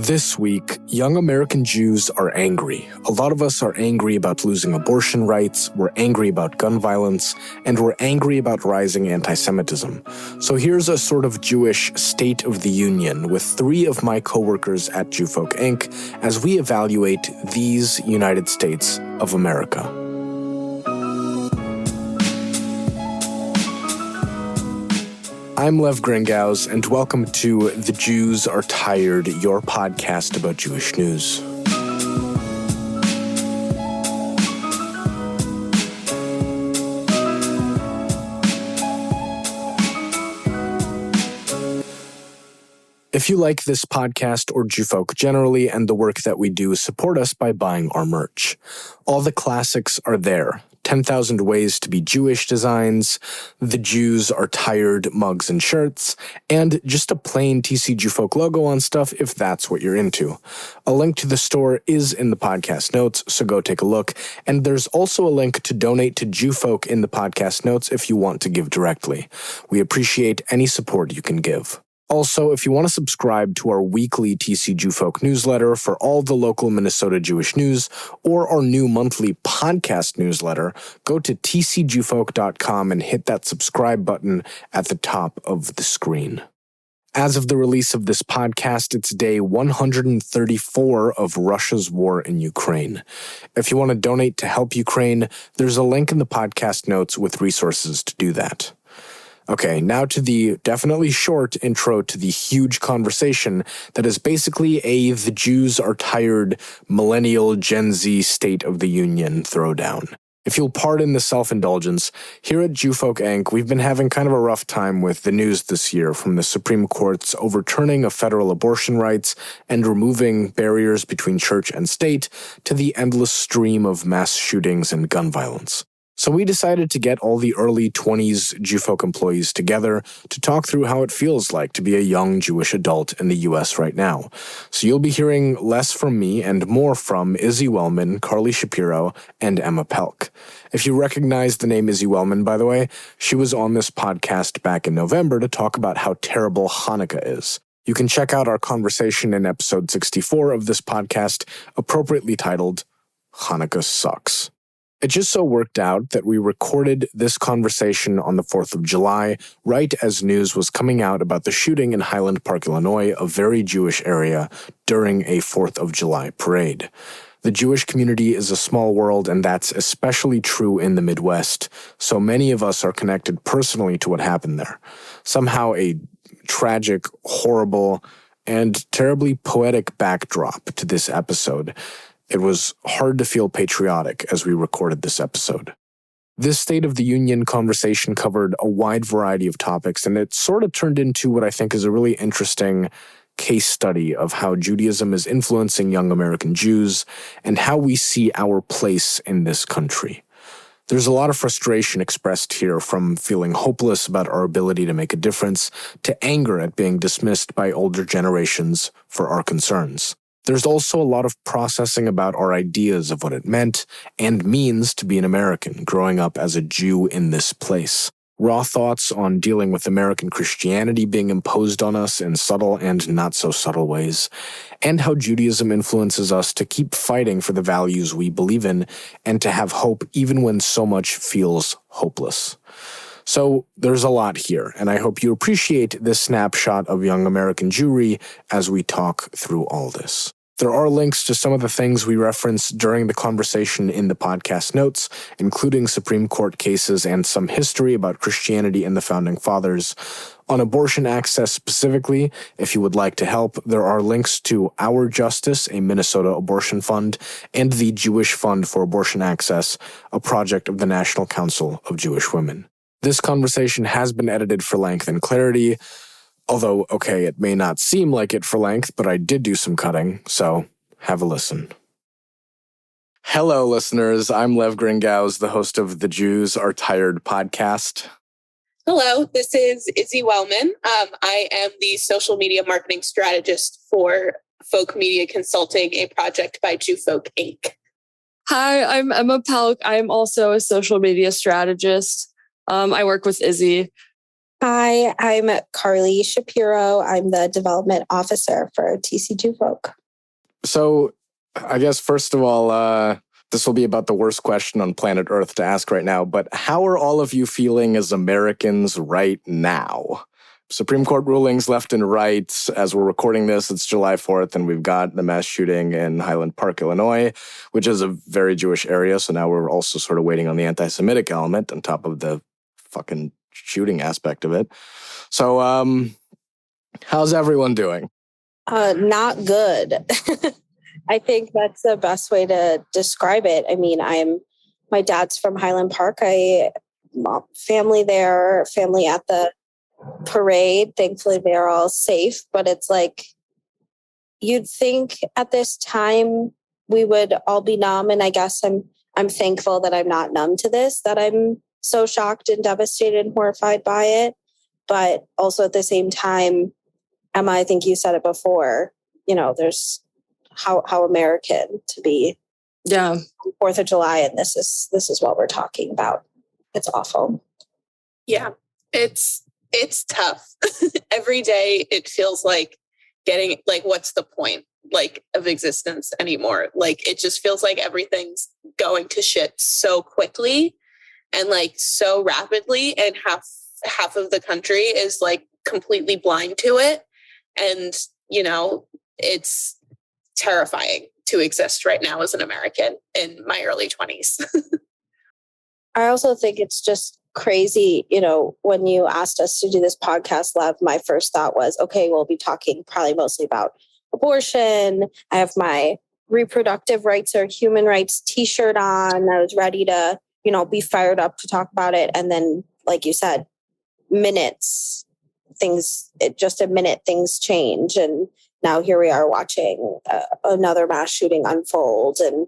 This week, young American Jews are angry. A lot of us are angry about losing abortion rights, we're angry about gun violence, and we're angry about rising antisemitism. So here's a sort of Jewish State of the Union with three of my coworkers at Jewfolk Inc. as we evaluate these United States of America. I'm Lev Gringaus, and welcome to The Jews Are Tired, your podcast about Jewish news. If you like this podcast or Jewfolk generally and the work that we do, support us by buying our merch. All the classics are there. 10,000 Ways to be Jewish designs, The Jews Are Tired mugs and shirts, and just a plain TC Jewfolk logo on stuff if that's what you're into. A link to the store is in the podcast notes, so go take a look. And there's also a link to donate to Jewfolk in the podcast notes if you want to give directly. We appreciate any support you can give. Also, if you want to subscribe to our weekly TC Jewfolk newsletter for all the local Minnesota Jewish news, or our new monthly podcast newsletter, go to tcjewfolk.com and hit that subscribe button at the top of the screen. As of the release of this podcast, it's day 134 of Russia's war in Ukraine. If you want to donate to help Ukraine, there's a link in the podcast notes with resources to do that. Okay, now to the definitely short intro to the huge conversation that is basically The Jews Are Tired millennial Gen Z State of the Union throwdown. If you'll pardon the self-indulgence, here at Jewfolk Inc., we've been having kind of a rough time with the news this year, from the Supreme Court's overturning of federal abortion rights and removing barriers between church and state to the endless stream of mass shootings and gun violence. So we decided to get all the early 20s Jewfolk employees together to talk through how it feels like to be a young Jewish adult in the U.S. right now. So you'll be hearing less from me and more from Izzy Wellman, Carli Shapiro, and Emma Pelc. If you recognize the name Izzy Wellman, by the way, she was on this podcast back in November to talk about how terrible Hanukkah is. You can check out our conversation in episode 64 of this podcast, appropriately titled, Hanukkah Sucks. It just so worked out that we recorded this conversation on the 4th of July, right as news was coming out about the shooting in Highland Park, Illinois, a very Jewish area, during a 4th of July parade. The Jewish community is a small world, and that's especially true in the Midwest, so many of us are connected personally to what happened there. Somehow a tragic, horrible, and terribly poetic backdrop to this episode. It was hard to feel patriotic as we recorded this episode. This State of the Union conversation covered a wide variety of topics, and it sort of turned into what I think is a really interesting case study of how Judaism is influencing young American Jews and how we see our place in this country. There's a lot of frustration expressed here, from feeling hopeless about our ability to make a difference to anger at being dismissed by older generations for our concerns. There's also a lot of processing about our ideas of what it meant and means to be an American, growing up as a Jew in this place. Raw thoughts on dealing with American Christianity being imposed on us in subtle and not so subtle ways, and how Judaism influences us to keep fighting for the values we believe in and to have hope even when so much feels hopeless. So there's a lot here, and I hope you appreciate this snapshot of young American Jewry as we talk through all this. There are links to some of the things we referenced during the conversation in the podcast notes, including Supreme Court cases and some history about Christianity and the Founding Fathers. On abortion access specifically, if you would like to help, there are links to Our Justice, a Minnesota abortion fund, and the Jewish Fund for Abortion Access, a project of the National Council of Jewish Women. This conversation has been edited for length and clarity. Although, okay, it may not seem like it for length, but I did do some cutting, so have a listen. Hello, listeners. I'm Lev Gringaus, the host of the Jews Are Tired podcast. Hello, this is Izzy Wellman. I am the social media marketing strategist for Folk Media Consulting, a project by Jewfolk Inc. Hi, I'm Emma Pelc. I'm also a social media strategist. I work with Izzy. Hi, I'm Carli Shapiro. I'm the development officer for TC Jewfolk. So I guess, first of all, this will be about the worst question on planet Earth to ask right now, but how are all of you feeling as Americans right now? Supreme Court rulings left and right. As we're recording this, it's July 4th, and we've got the mass shooting in Highland Park, Illinois, which is a very Jewish area. So now we're also sort of waiting on the anti-Semitic element on top of the fucking shooting aspect of it. So how's everyone doing? Not good. I think that's the best way to describe it. I mean, my dad's from Highland Park. Family there, family at the parade. Thankfully, they're all safe. But it's like, you'd think at this time we would all be numb. And I guess I'm thankful that I'm not numb to this, that I'm so shocked and devastated and horrified by it. But also at the same time, Emma, I think you said it before, there's how American to be. Yeah. 4th of July, and this is what we're talking about. It's awful. Yeah, it's tough. Every day it feels like getting, like, what's the point, like, of existence anymore? Like, it just feels like everything's going to shit so quickly and like so rapidly, and half of the country is like completely blind to it. And, it's terrifying to exist right now as an American in my early 20s. I also think it's just crazy. When you asked us to do this podcast, Lev, my first thought was, okay, we'll be talking probably mostly about abortion. I have my reproductive rights or human rights t-shirt on. I was ready to, be fired up to talk about it. And then, like you said, just a minute, things change. And now here we are watching another mass shooting unfold, and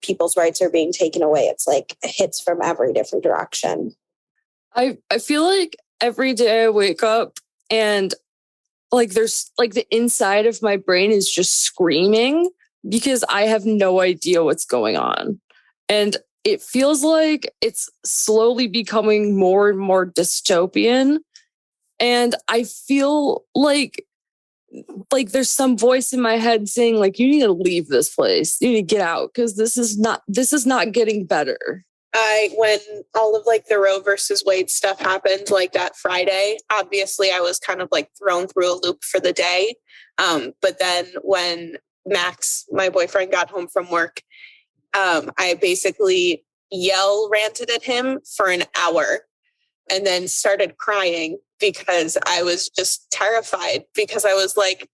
people's rights are being taken away. It's like hits from every different direction. I feel like every day I wake up and like there's like the inside of my brain is just screaming because I have no idea what's going on. And it feels like it's slowly becoming more and more dystopian. And I feel like there's some voice in my head saying, like, you need to leave this place. You need to get out because this is not getting better. When all of like the Roe versus Wade stuff happened, like that Friday, obviously I was kind of like thrown through a loop for the day. But then when Max, my boyfriend, got home from work, I basically ranted at him for an hour and then started crying because I was just terrified, because I was like,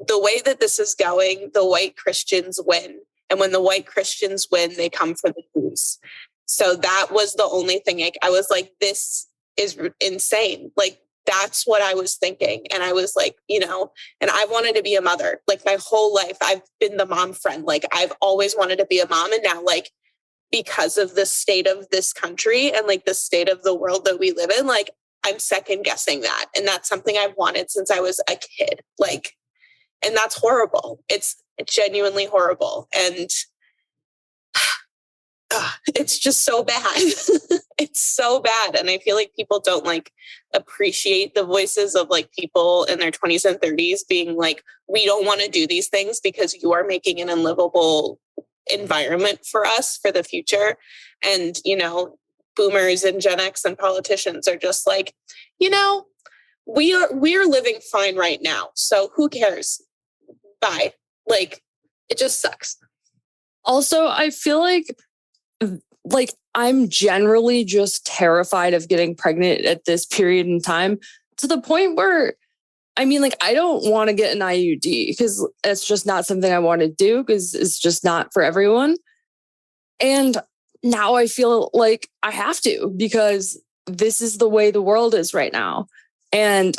the way that this is going, the white Christians win. And when the white Christians win, they come for the Jews. So that was the only thing I was like, this is insane. Like, that's what I was thinking. And I was like, and I wanted to be a mother. Like, my whole life, I've been the mom friend. Like, I've always wanted to be a mom. And now, like, because of the state of this country and like the state of the world that we live in, like, I'm second guessing that. And that's something I've wanted since I was a kid. Like, and that's horrible. It's genuinely horrible. And it's just so bad. It's so bad. And I feel like people don't like appreciate the voices of like people in their 20s and 30s being like, we don't want to do these things because you are making an unlivable environment for us for the future. And, boomers and Gen X and politicians are just like, we are living fine right now. So who cares? Bye. Like, it just sucks. Also, I feel like I'm generally just terrified of getting pregnant at this period in time, to the point where, I mean, like, I don't want to get an IUD because it's just not something I want to do because it's just not for everyone. And now I feel like I have to because this is the way the world is right now. And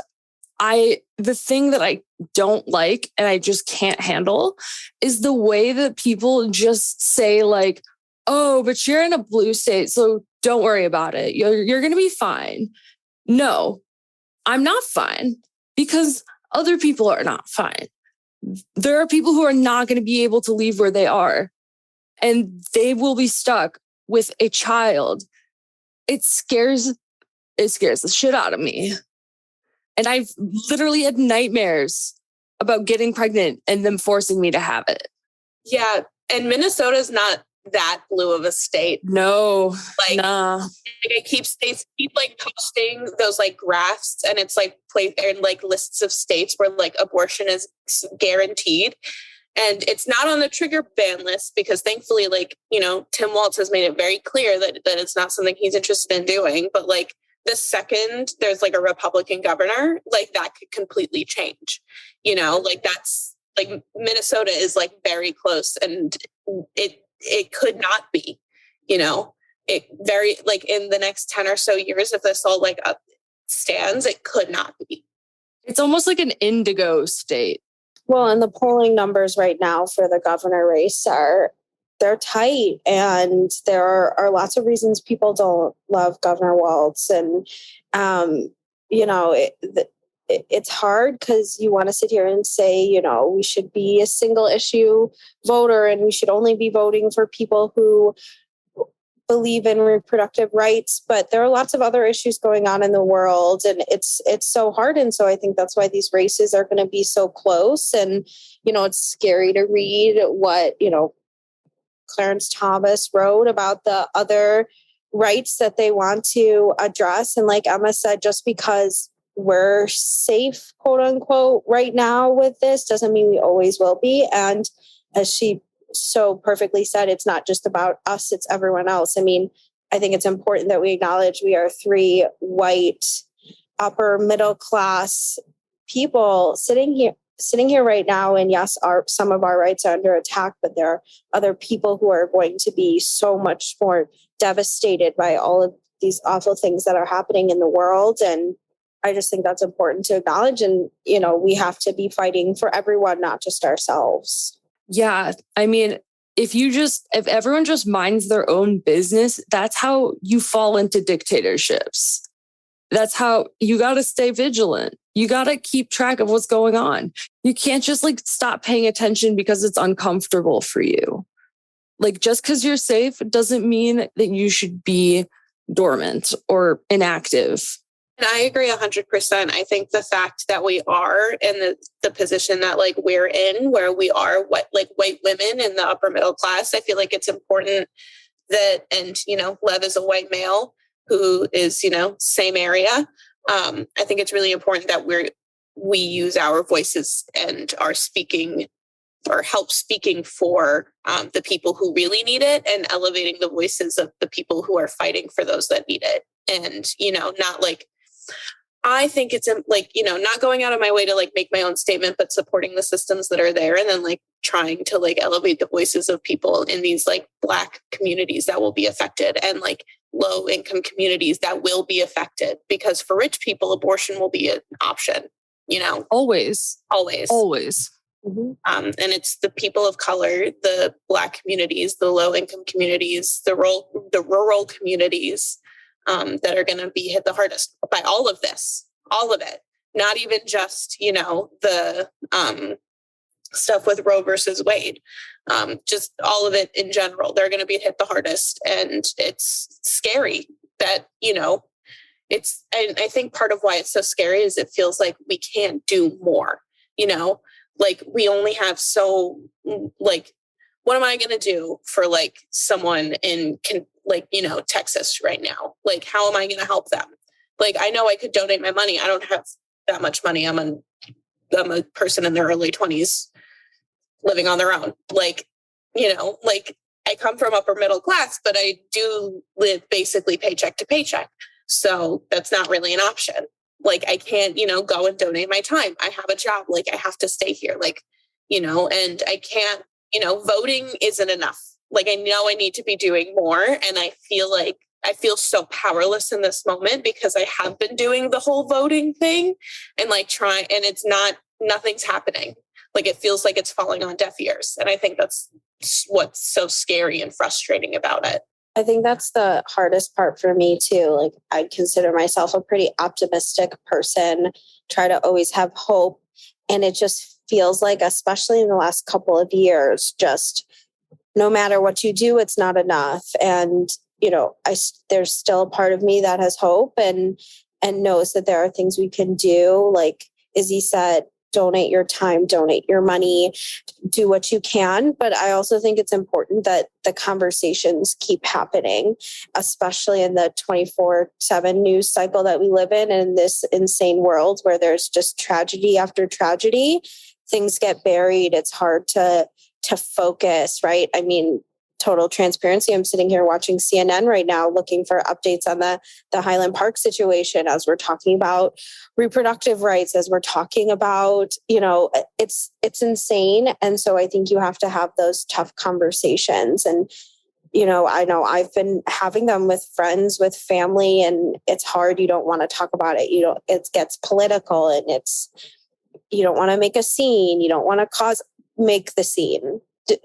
the thing that I don't like and I just can't handle is the way that people just say like, oh, but you're in a blue state, so don't worry about it. You're going to be fine. No, I'm not fine because other people are not fine. There are people who are not going to be able to leave where they are, and they will be stuck with a child. It scares the shit out of me. And I've literally had nightmares about getting pregnant and them forcing me to have it. Yeah. And Minnesota's not that blue of a state. No, like, nah. Like states keep like posting those like graphs, and it's like and like lists of states where like abortion is guaranteed. And it's not on the trigger ban list because thankfully, like, you know, Tim Walz has made it very clear that it's not something he's interested in doing. But like the second there's like a Republican governor, like that could completely change, you know, like that's like Minnesota is like very close, and it could not be, you know, it very like in the next 10 or so years, if this all like stands, it could not be. It's almost like an indigo state. Well, and the polling numbers right now for the governor race they're tight, and there are lots of reasons people don't love Governor Walz. And, you know, it's hard because you want to sit here and say, you know, we should be a single issue voter and we should only be voting for people who believe in reproductive rights, but there are lots of other issues going on in the world, and it's so hard. And so I think that's why these races are going to be so close. And, you know, it's scary to read what, you know, Clarence Thomas wrote about the other rights that they want to address. And like Emma said, just because we're safe, quote unquote, right now with this doesn't mean we always will be. And as she so perfectly said, it's not just about us, it's everyone else. I mean, I think it's important that we acknowledge we are three white, upper middle class people sitting here right now. And yes, some of our rights are under attack, but there are other people who are going to be so much more devastated by all of these awful things that are happening in the world. And I just think that's important to acknowledge. And, you know, we have to be fighting for everyone, not just ourselves. Yeah. I mean, if everyone just minds their own business, that's how you fall into dictatorships. That's how you got to stay vigilant. You got to keep track of what's going on. You can't just like stop paying attention because it's uncomfortable for you. Like just because you're safe doesn't mean that you should be dormant or inactive. And I agree 100%. I think the fact that we are in the position that like we're in, where we are white women in the upper middle class, I feel like it's important that, and, you know, Lev is a white male who is, you know, same area. I think it's really important that we use our voices and are speaking or help speaking for the people who really need it, and elevating the voices of the people who are fighting for those that need it. And, you know, not like, I think it's like, you know, not going out of my way to like make my own statement, but supporting the systems that are there, and then like trying to like elevate the voices of people in these like Black communities that will be affected, and like low income communities that will be affected, because for rich people, abortion will be an option, you know, always. Mm-hmm. And it's the people of color, the Black communities, the low income communities, the rural communities, that are going to be hit the hardest by all of this, all of it, not even just, you know, the stuff with Roe versus Wade, just all of it in general. They're going to be hit the hardest. And it's scary that, you know, and I think part of why it's so scary is it feels like we can't do more, you know, like we only have so, like, what am I going to do for like someone in like, you know, Texas right now? Like, how am I going to help them? Like, I know I could donate my money. I don't have that much money. I'm a person in their early 20s living on their own. Like, you know, like I come from upper middle class, but I do live basically paycheck to paycheck. So that's not really an option. Like, I can't, you know, go and donate my time. I have a job. Like, I have to stay here. Like, you know, and I can't, you know, voting isn't enough. Like, I know I need to be doing more. And I feel so powerless in this moment because I have been doing the whole voting thing and like trying, and nothing's happening. Like, it feels like it's falling on deaf ears. And I think that's what's so scary and frustrating about it. I think that's the hardest part for me too. Like, I consider myself a pretty optimistic person, try to always have hope. And it just feels like, especially in the last couple of years, just no matter what you do, it's not enough. And, you know, there's still a part of me that has hope. And and knows that there are things we can do. Like Izzy said, donate your time, donate your money, do what you can. But I also think it's important that the conversations keep happening, especially in the 24/7 news cycle that we live in this insane world where there's just tragedy after tragedy. Things get buried. It's hard to focus, right? I mean, total transparency, I'm sitting here watching CNN right now looking for updates on the Highland Park situation as we're talking about reproductive rights, as we're talking about, it's insane. And so I think you have to have those tough conversations. And, I know I've been having them with friends, with family, and it's hard. You don't want to talk about it. It gets political, and you don't want to make a scene. You don't want to make the scene.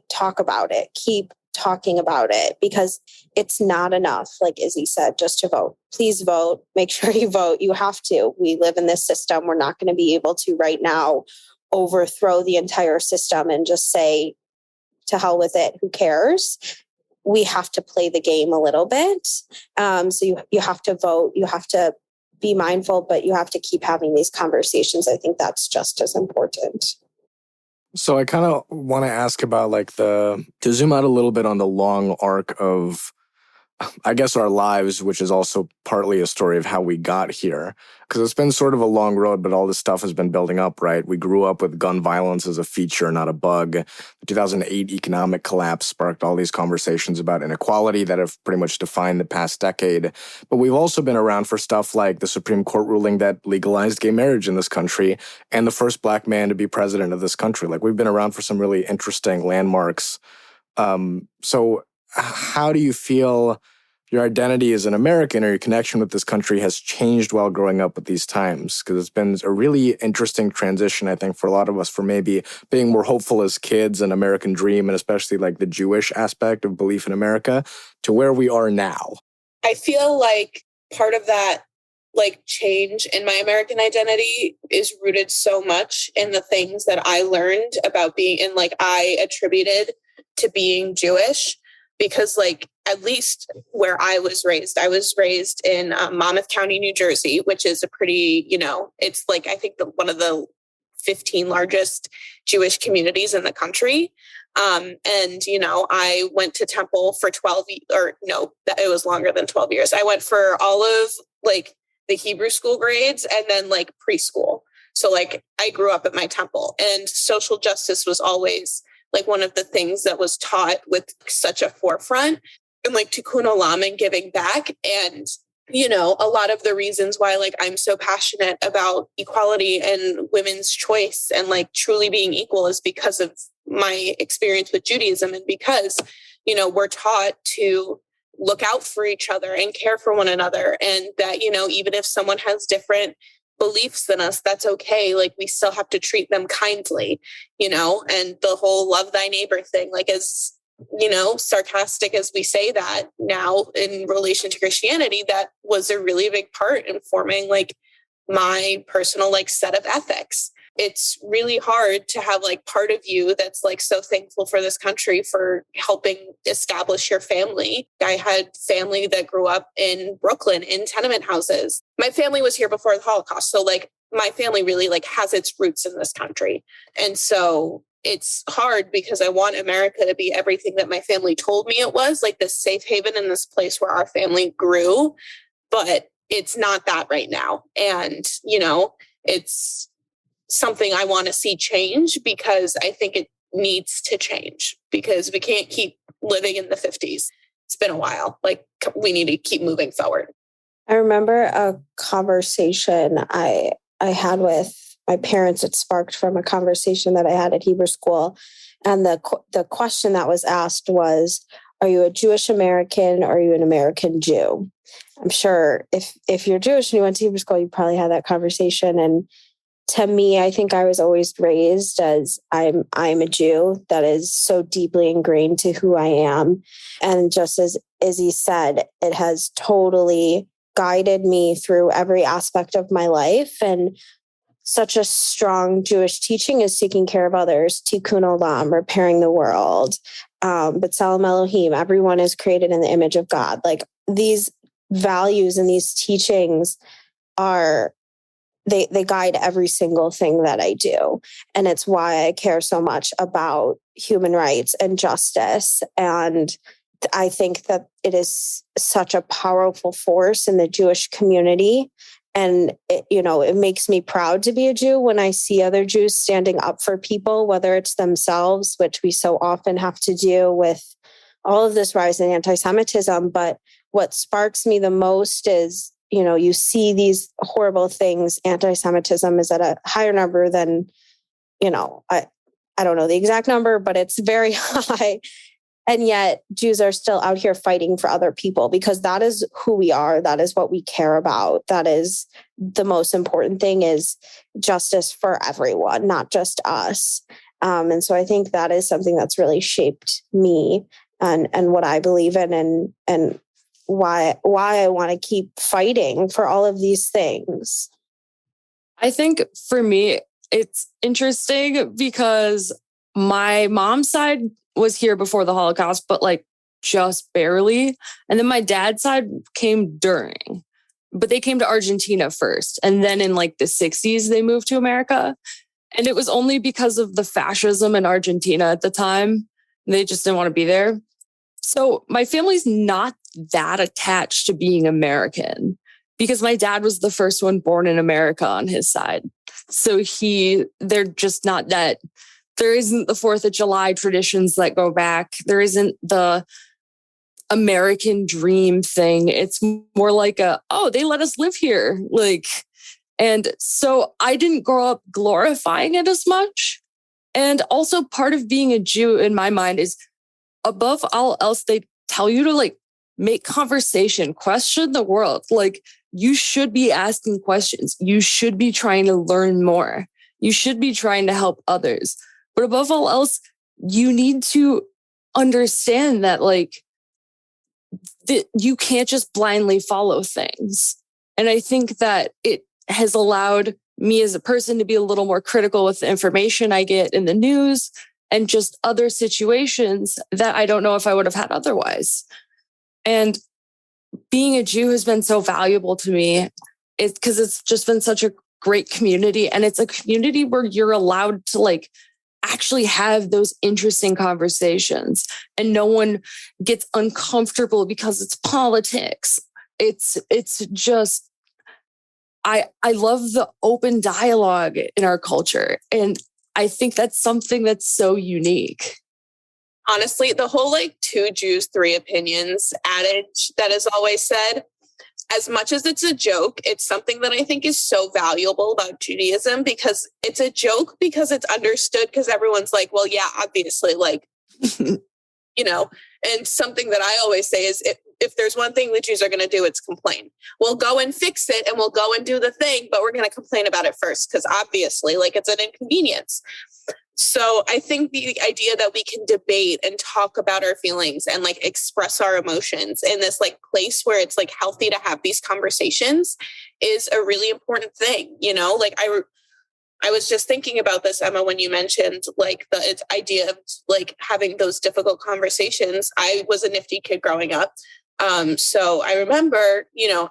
Talk about it. Keep talking about it, because it's not enough, like Izzy said, just to vote. Please vote. Make sure you vote. You have to. We live in this system. We're not going to be able to right now overthrow the entire system and just say, to hell with it. Who cares? We have to play the game a little bit. So you have to vote. You have to be mindful, but you have to keep having these conversations. I think that's just as important. So I kind of want to ask about to zoom out a little bit on the long arc of, I guess, our lives, which is also partly a story of how we got here. Because it's been sort of a long road, but all this stuff has been building up, right? We grew up with gun violence as a feature, not a bug. The 2008 economic collapse sparked all these conversations about inequality that have pretty much defined the past decade. But we've also been around for stuff like the Supreme Court ruling that legalized gay marriage in this country and the first Black man to be president of this country. We've been around for some really interesting landmarks. So how do you feel your identity as an American or your connection with this country has changed while growing up at these times? Because it's been a really interesting transition, I think, for a lot of us, for maybe being more hopeful as kids and American dream, and especially the Jewish aspect of belief in America, to where we are now. I feel like part of that change in my American identity is rooted so much in the things that I learned about being, and I attributed to being Jewish. Because at least where I was raised in Monmouth County, New Jersey, which is a pretty, it's I think one of the 15 largest Jewish communities in the country. And, I went to Temple for 12, or no, it was longer than 12 years. I went for all of the Hebrew school grades and then preschool. So I grew up at my Temple, and social justice was always one of the things that was taught with such a forefront, and tikkun olam and giving back. And, a lot of the reasons why I'm so passionate about equality and women's choice and truly being equal is because of my experience with Judaism, and because, we're taught to look out for each other and care for one another. And that, even if someone has different beliefs than us, that's okay. We still have to treat them kindly, and the whole love thy neighbor thing, as, sarcastic as we say that now in relation to Christianity, that was a really big part in forming my personal set of ethics. It's really hard to have part of you that's so thankful for this country for helping establish your family. I had family that grew up in Brooklyn in tenement houses. My family was here before the Holocaust. So my family really has its roots in this country. And so it's hard because I want America to be everything that my family told me it was, this safe haven in this place where our family grew. But it's not that right now. And, it's something I want to see change, because I think it needs to change, because we can't keep living in the 50s. It's been a while. We need to keep moving forward. I remember a conversation I had with my parents. It sparked from a conversation that I had at Hebrew school. And the question that was asked was, are you a Jewish American or are you an American Jew? I'm sure if you're Jewish and you went to Hebrew school, you probably had that conversation. And to me, I think I was always raised as I'm a Jew. That is so deeply ingrained to who I am. And just as Izzy said, it has totally guided me through every aspect of my life. And such a strong Jewish teaching is taking care of others, tikkun olam, repairing the world. B'Tselem Elohim, everyone is created in the image of God. These values and these teachings are, they guide every single thing that I do. And it's why I care so much about human rights and justice. And I think that it is such a powerful force in the Jewish community. And it makes me proud to be a Jew when I see other Jews standing up for people, whether it's themselves, which we so often have to do with all of this rise in anti-Semitism. But what sparks me the most is, you see these horrible things. Anti-Semitism is at a higher number than, I don't know the exact number, but it's very high. And yet Jews are still out here fighting for other people, because that is who we are. That is what we care about. That is the most important thing, is justice for everyone, not just us. And so I think that is something that's really shaped me and what I believe in, and why I want to keep fighting for all of these things. I think for me, it's interesting because my mom's side was here before the Holocaust, but like just barely. And then my dad's side came during, but they came to Argentina first. And then in like the 60s, they moved to America. And it was only because of the fascism in Argentina at the time. They just didn't want to be there. So my family's not that attached to being American, because my dad was the first one born in America on his side. So they're just not that. There isn't the 4th of July traditions that go back. There isn't the American dream thing. It's more like they let us live here. And so I didn't grow up glorifying it as much. And also part of being a Jew in my mind is, above all else, they tell you to make conversation, question the world. You should be asking questions. You should be trying to learn more. You should be trying to help others. But above all else, you need to understand that that you can't just blindly follow things. And I think that it has allowed me as a person to be a little more critical with the information I get in the news and just other situations that I don't know if I would have had otherwise. And being a Jew has been so valuable to me. It's because it's just been such a great community. And it's a community where you're allowed to actually have those interesting conversations, and no one gets uncomfortable because it's politics. It's just, I love the open dialogue in our culture. And I think that's something that's so unique. Honestly, the whole 2 Jews, 3 opinions adage that is always said, as much as it's a joke, it's something that I think is so valuable about Judaism, because it's a joke because it's understood, because everyone's like, well, yeah, obviously, and something that I always say is, if there's one thing the Jews are going to do, it's complain. We'll go and fix it and we'll go and do the thing, but we're going to complain about it first, because obviously it's an inconvenience. So I think the idea that we can debate and talk about our feelings and express our emotions in this place where it's healthy to have these conversations is a really important thing. I was just thinking about this, Emma, when you mentioned the idea of having those difficult conversations. I was a Nifty kid growing up. So I remember,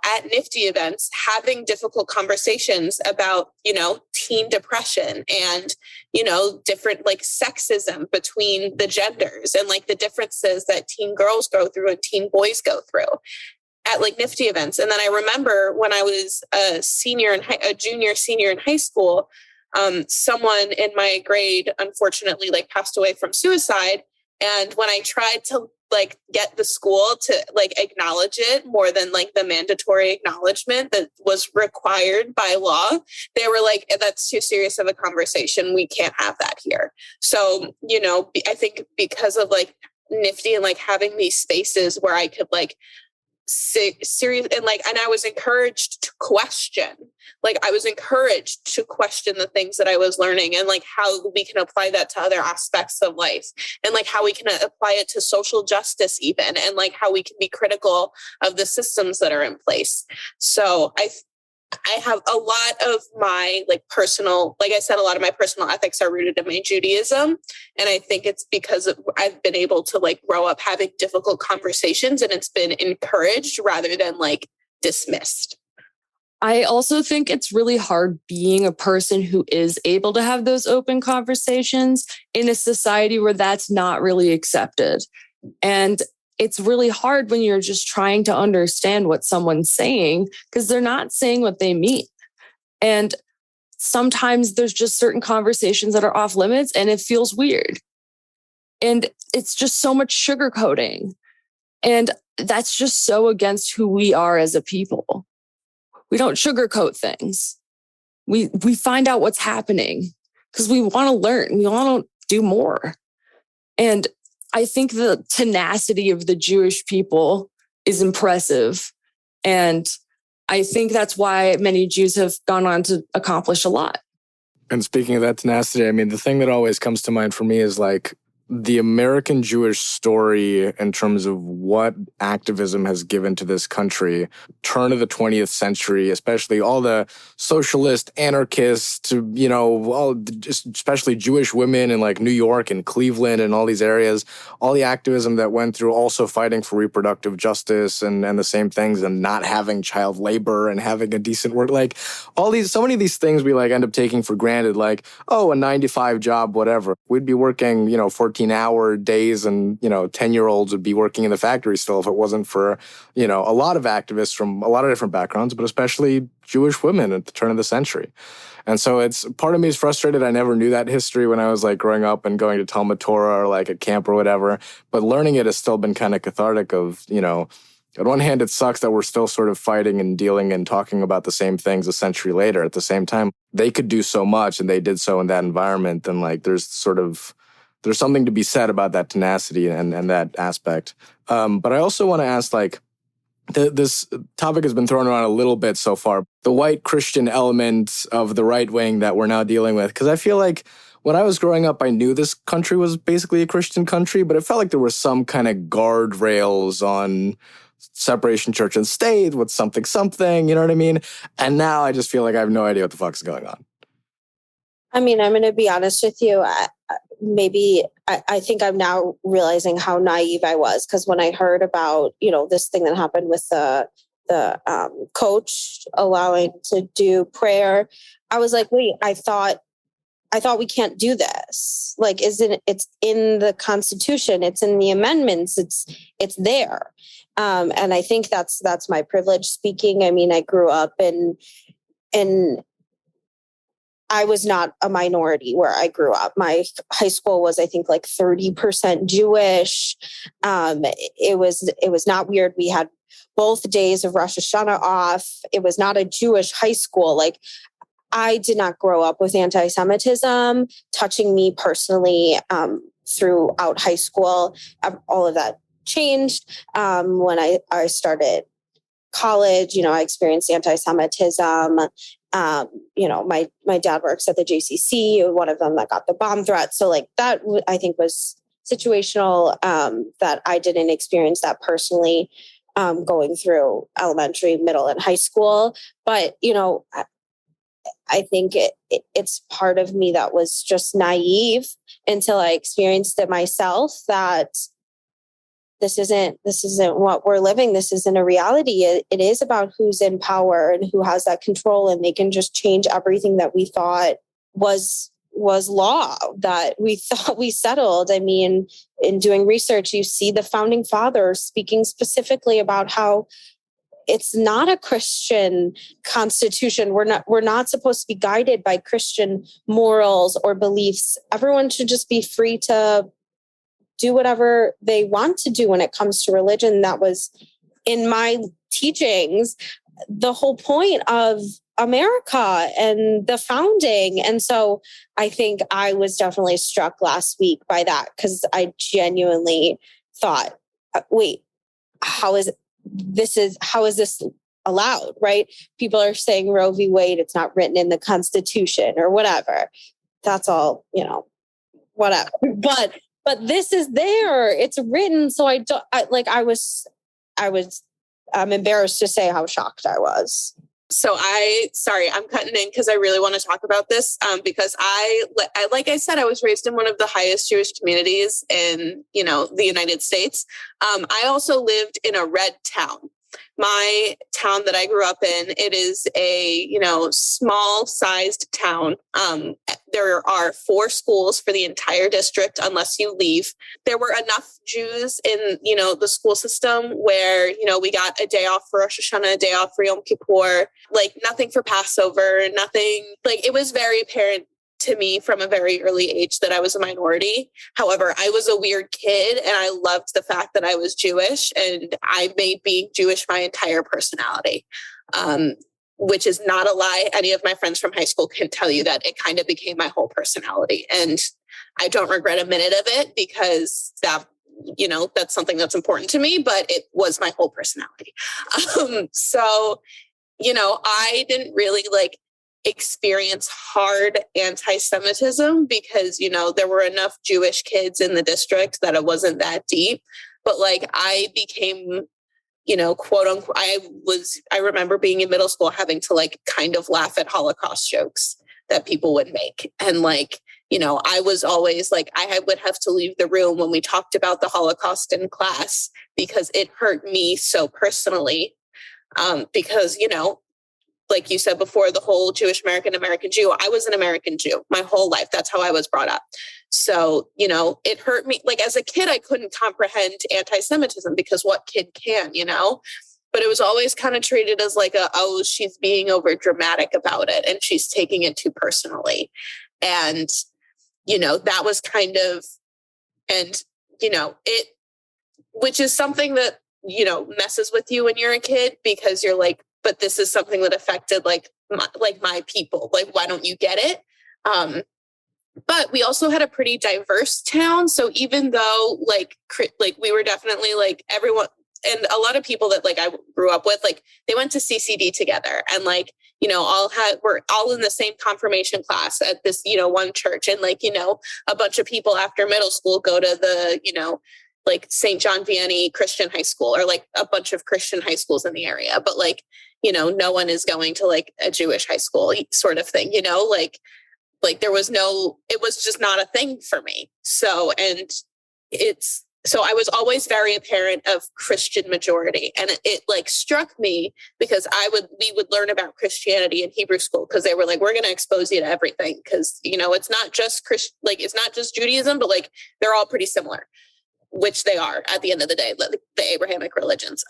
at Nifty events, having difficult conversations about, teen depression and, different sexism between the genders and the differences that teen girls go through and teen boys go through at Nifty events. And then I remember when I was a junior, senior in high school, someone in my grade, unfortunately, passed away from suicide. And when I tried to get the school to acknowledge it more than the mandatory acknowledgement that was required by law, they were like, that's too serious of a conversation. We can't have that here. So, I think because of Nifty and having these spaces where I could serious and I was encouraged to question. I was encouraged to question the things that I was learning and how we can apply that to other aspects of life, and how we can apply it to social justice even, and how we can be critical of the systems that are in place. So I have a lot of my personal, I said, a lot of my personal ethics are rooted in my Judaism. And I think it's because I've been able to grow up having difficult conversations, and it's been encouraged rather than dismissed. I also think it's really hard being a person who is able to have those open conversations in a society where that's not really accepted. And it's really hard when you're just trying to understand what someone's saying because they're not saying what they mean. And sometimes there's just certain conversations that are off limits and it feels weird. And it's just so much sugarcoating. And that's just so against who we are as a people. We don't sugarcoat things. We find out what's happening because we want to learn. We want to do more. And I think the tenacity of the Jewish people is impressive. And I think that's why many Jews have gone on to accomplish a lot. And speaking of that tenacity, I mean, the thing that always comes to mind for me is like the American Jewish story in terms of what activism has given to this country, turn of the 20th century, especially all the socialist anarchists, especially Jewish women in like New York and Cleveland and all these areas, all the activism that went through also fighting for reproductive justice and the same things and not having child labor and having a decent work. Like so many of these things we like end up taking for granted, like, oh, a 9-to-5 job, whatever. We'd be working, 14-hour days and, 10-year-olds would be working in the factory still if it wasn't for, a lot of activists from a lot of different backgrounds, but especially Jewish women at the turn of the century. And so part of me is frustrated. I never knew that history when I was like growing up and going to Talmud Torah or like at camp or whatever, but learning it has still been kind of cathartic of, on one hand, it sucks that we're still sort of fighting and dealing and talking about the same things a century later. At the same time, they could do so much and they did so in that environment. And like, there's something to be said about that tenacity and that aspect. But I also want to ask, like, this topic has been thrown around a little bit so far, the white Christian element of the right wing that we're now dealing with. Because I feel like when I was growing up, I knew this country was basically a Christian country, but it felt like there were some kind of guardrails on separation church and state with something, you know what I mean? And now I just feel like I have no idea what the fuck's going on. I mean, I'm going to be honest with you. I think I'm now realizing how naive I was, because when I heard about, this thing that happened with the coach allowing to do prayer, I was like, wait, I thought we can't do this. Like, it's in the Constitution, it's in the amendments, it's there. And I think that's my privilege speaking. I mean, I grew up in I was not a minority where I grew up. My high school was, I think, like 30% Jewish. It was not weird. We had both days of Rosh Hashanah off. It was not a Jewish high school. Like, I did not grow up with anti-Semitism touching me personally throughout high school. All of that changed when I started college. I experienced anti-Semitism. My dad works at the JCC, one of them that got the bomb threat. So like that, I think, was situational, that I didn't experience that personally going through elementary, middle, and high school. But, I think it's part of me that was just naive until I experienced it myself, that this isn't what we're living. This isn't a reality. It is about who's in power and who has that control, and they can just change everything that we thought was law, that we thought we settled. I mean, in doing research, you see the founding fathers speaking specifically about how it's not a Christian constitution. We're not supposed to be guided by Christian morals or beliefs. Everyone should just be free to do whatever they want to do when it comes to religion. That was, in my teachings, the whole point of America and the founding. And so I think I was definitely struck last week by that, because I genuinely thought, wait, how is this allowed, right? People are saying Roe v. Wade, it's not written in the Constitution or whatever. That's all, whatever. But this is there. It's written. So I'm embarrassed to say how shocked I was. So I'm cutting in because I really want to talk about this because like I said, I was raised in one of the highest Jewish communities in, the United States. I also lived in a red town. my town that I grew up in, it is a, small sized town. There are 4 schools for the entire district unless you leave. There were enough Jews in, the school system where, we got a day off for Rosh Hashanah, a day off for Yom Kippur, like nothing for Passover, nothing. Like it was very apparent to me from a very early age that I was a minority. However, I was a weird kid and I loved the fact that I was Jewish, and I made being Jewish my entire personality, which is not a lie. Any of my friends from high school can tell you that it kind of became my whole personality. And I don't regret a minute of it because that's something that's important to me, but it was my whole personality. So, I didn't really experience hard anti-Semitism because, there were enough Jewish kids in the district that it wasn't that deep. But I became, quote unquote, I remember being in middle school having to kind of laugh at Holocaust jokes that people would make. And I was always I would have to leave the room when we talked about the Holocaust in class because it hurt me so personally. Because, like you said before, the whole Jewish American Jew, I was an American Jew my whole life. That's how I was brought up. So, it hurt me. As a kid, I couldn't comprehend anti-Semitism because what kid can, but it was always kind of treated as she's being over dramatic about it and she's taking it too personally. And, that was kind of, and, which is something that, messes with you when you're a kid because you're but this is something that affected my people. Why don't you get it? But we also had a pretty diverse town. So even though we were definitely everyone, and a lot of people that I grew up with, they went to CCD together and we're all in the same confirmation class at this, one church. And a bunch of people after middle school go to the, St. John Vianney Christian High School or a bunch of Christian high schools in the area. But no one is going to a Jewish high school sort of thing, there was it was just not a thing for me. So, so I was always very apparent of Christian majority. And it struck me because we would learn about Christianity in Hebrew school because they were we're going to expose you to everything. Cause it's not just it's not just Judaism, but they're all pretty similar, which they are at the end of the day, the Abrahamic religions.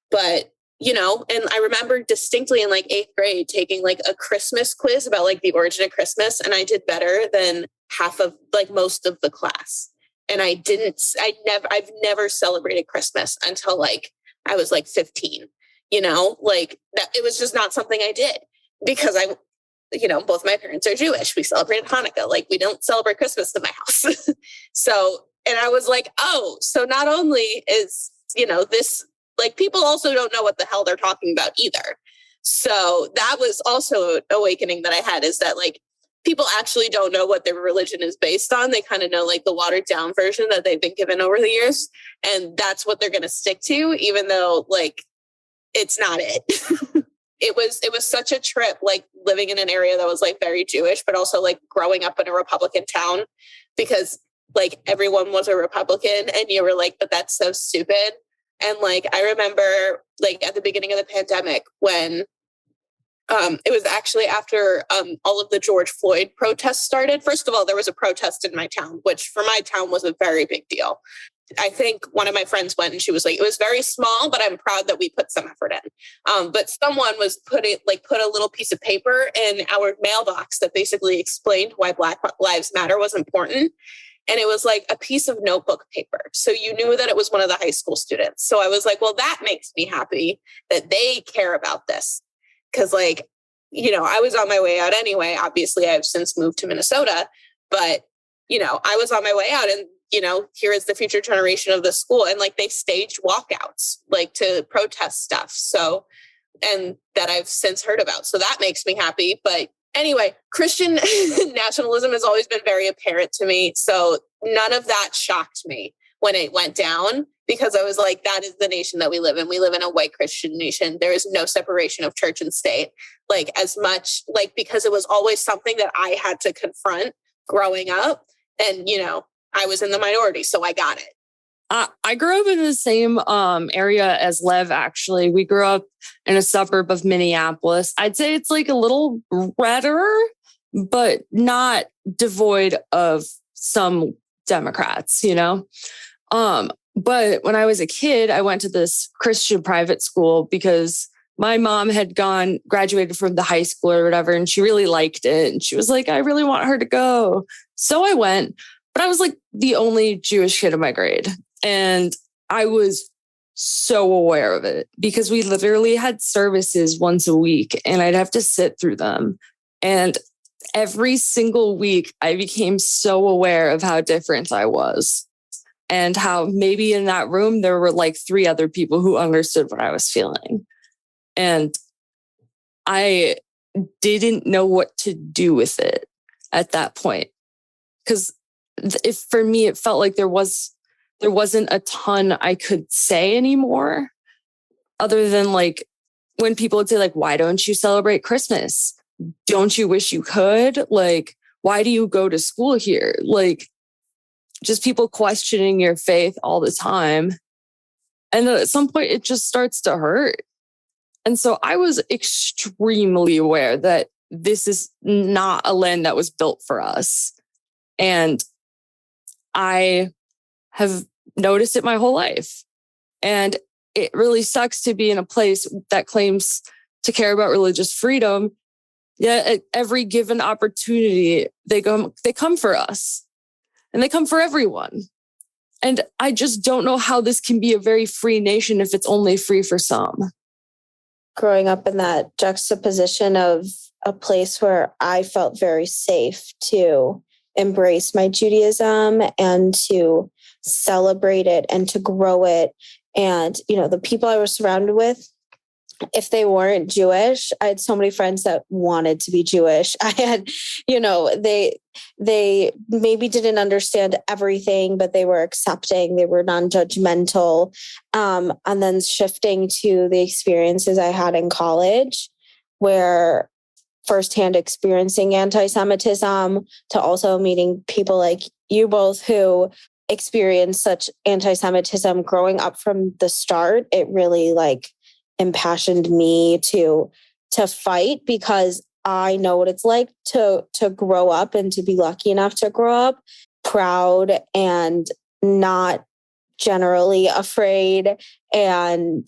But, and I remember distinctly in 8th grade taking a Christmas quiz about the origin of Christmas. And I did better than half of most of the class. And I've never celebrated Christmas until I was 15, that it was just not something I did because both my parents are Jewish. We celebrated Hanukkah. We don't celebrate Christmas in my house. So, and I was oh, so not only is, this, people also don't know what the hell they're talking about either. So that was also an awakening that I had is that people actually don't know what their religion is based on. They kind of know the watered down version that they've been given over the years. And that's what they're going to stick to, even though it's not it. It was such a trip, living in an area that was very Jewish, but also growing up in a Republican town because everyone was a Republican and you were but that's so stupid. And I remember at the beginning of the pandemic when it was actually after all of the George Floyd protests started. First of all, there was a protest in my town, which for my town was a very big deal. I think one of my friends went and she was it was very small, but I'm proud that we put some effort in. But someone was put a little piece of paper in our mailbox that basically explained why Black Lives Matter was important. And it was a piece of notebook paper. So you knew that it was one of the high school students. So I was well, that makes me happy that they care about this. Cause I was on my way out anyway. Obviously I've since moved to Minnesota, but I was on my way out and, here is the future generation of the school. And they staged walkouts, to protest stuff. So, and that I've since heard about. So that makes me happy. But anyway, Christian nationalism has always been very apparent to me. So none of that shocked me when it went down because I was that is the nation that we live in. We live in a white Christian nation. There is no separation of church and state, as much because it was always something that I had to confront growing up. And, I was in the minority, so I got it. I grew up in the same area as Lev, actually. We grew up in a suburb of Minneapolis. I'd say it's like a little redder, but not devoid of some Democrats, you know? But when I was a kid, I went to this Christian private school because my mom had graduated from the high school or whatever, and she really liked it. And she was like, I really want her to go. So I went, but I was like the only Jewish kid in my grade. And I was so aware of it because we literally had services once a week and I'd have to sit through them. And every single week, I became so aware of how different I was and how maybe in that room, there were like 3 other people who understood what I was feeling. And I didn't know what to do with it at that point. Because for me, it felt like there wasn't a ton I could say anymore, other than like when people would say, like, why don't you celebrate Christmas? Don't you wish you could? Like, why do you go to school here? Like, just people questioning your faith all the time. And then at some point, it just starts to hurt. And so I was extremely aware that this is not a land that was built for us. And I have noticed it my whole life. And it really sucks to be in a place that claims to care about religious freedom. Yet at every given opportunity, they come for us and they come for everyone. And I just don't know how this can be a very free nation if it's only free for some. Growing up in that juxtaposition of a place where I felt very safe to embrace my Judaism and to celebrate it and to grow it. And, you know, the people I was surrounded with, if they weren't Jewish, I had so many friends that wanted to be Jewish. I had, you know, they maybe didn't understand everything, but they were accepting, they were non-judgmental. And then shifting to the experiences I had in college, where firsthand experiencing anti-Semitism, to also meeting people like you both who experienced such anti-Semitism growing up from the start, it really like impassioned me to fight, because I know what it's like to grow up and to be lucky enough to grow up proud and not generally afraid, and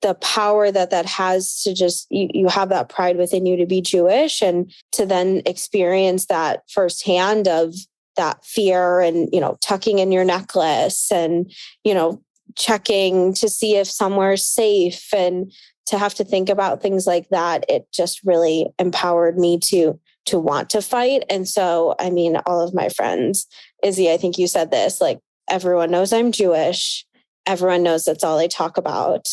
the power that has to just, you have that pride within you to be Jewish, and to then experience that firsthand of that fear and, you know, tucking in your necklace and, you know, checking to see if somewhere's safe, and to have to think about things like that. It just really empowered me to want to fight. And so, I mean, all of my friends, Izzy, I think you said this, like, everyone knows I'm Jewish. Everyone knows that's all I talk about.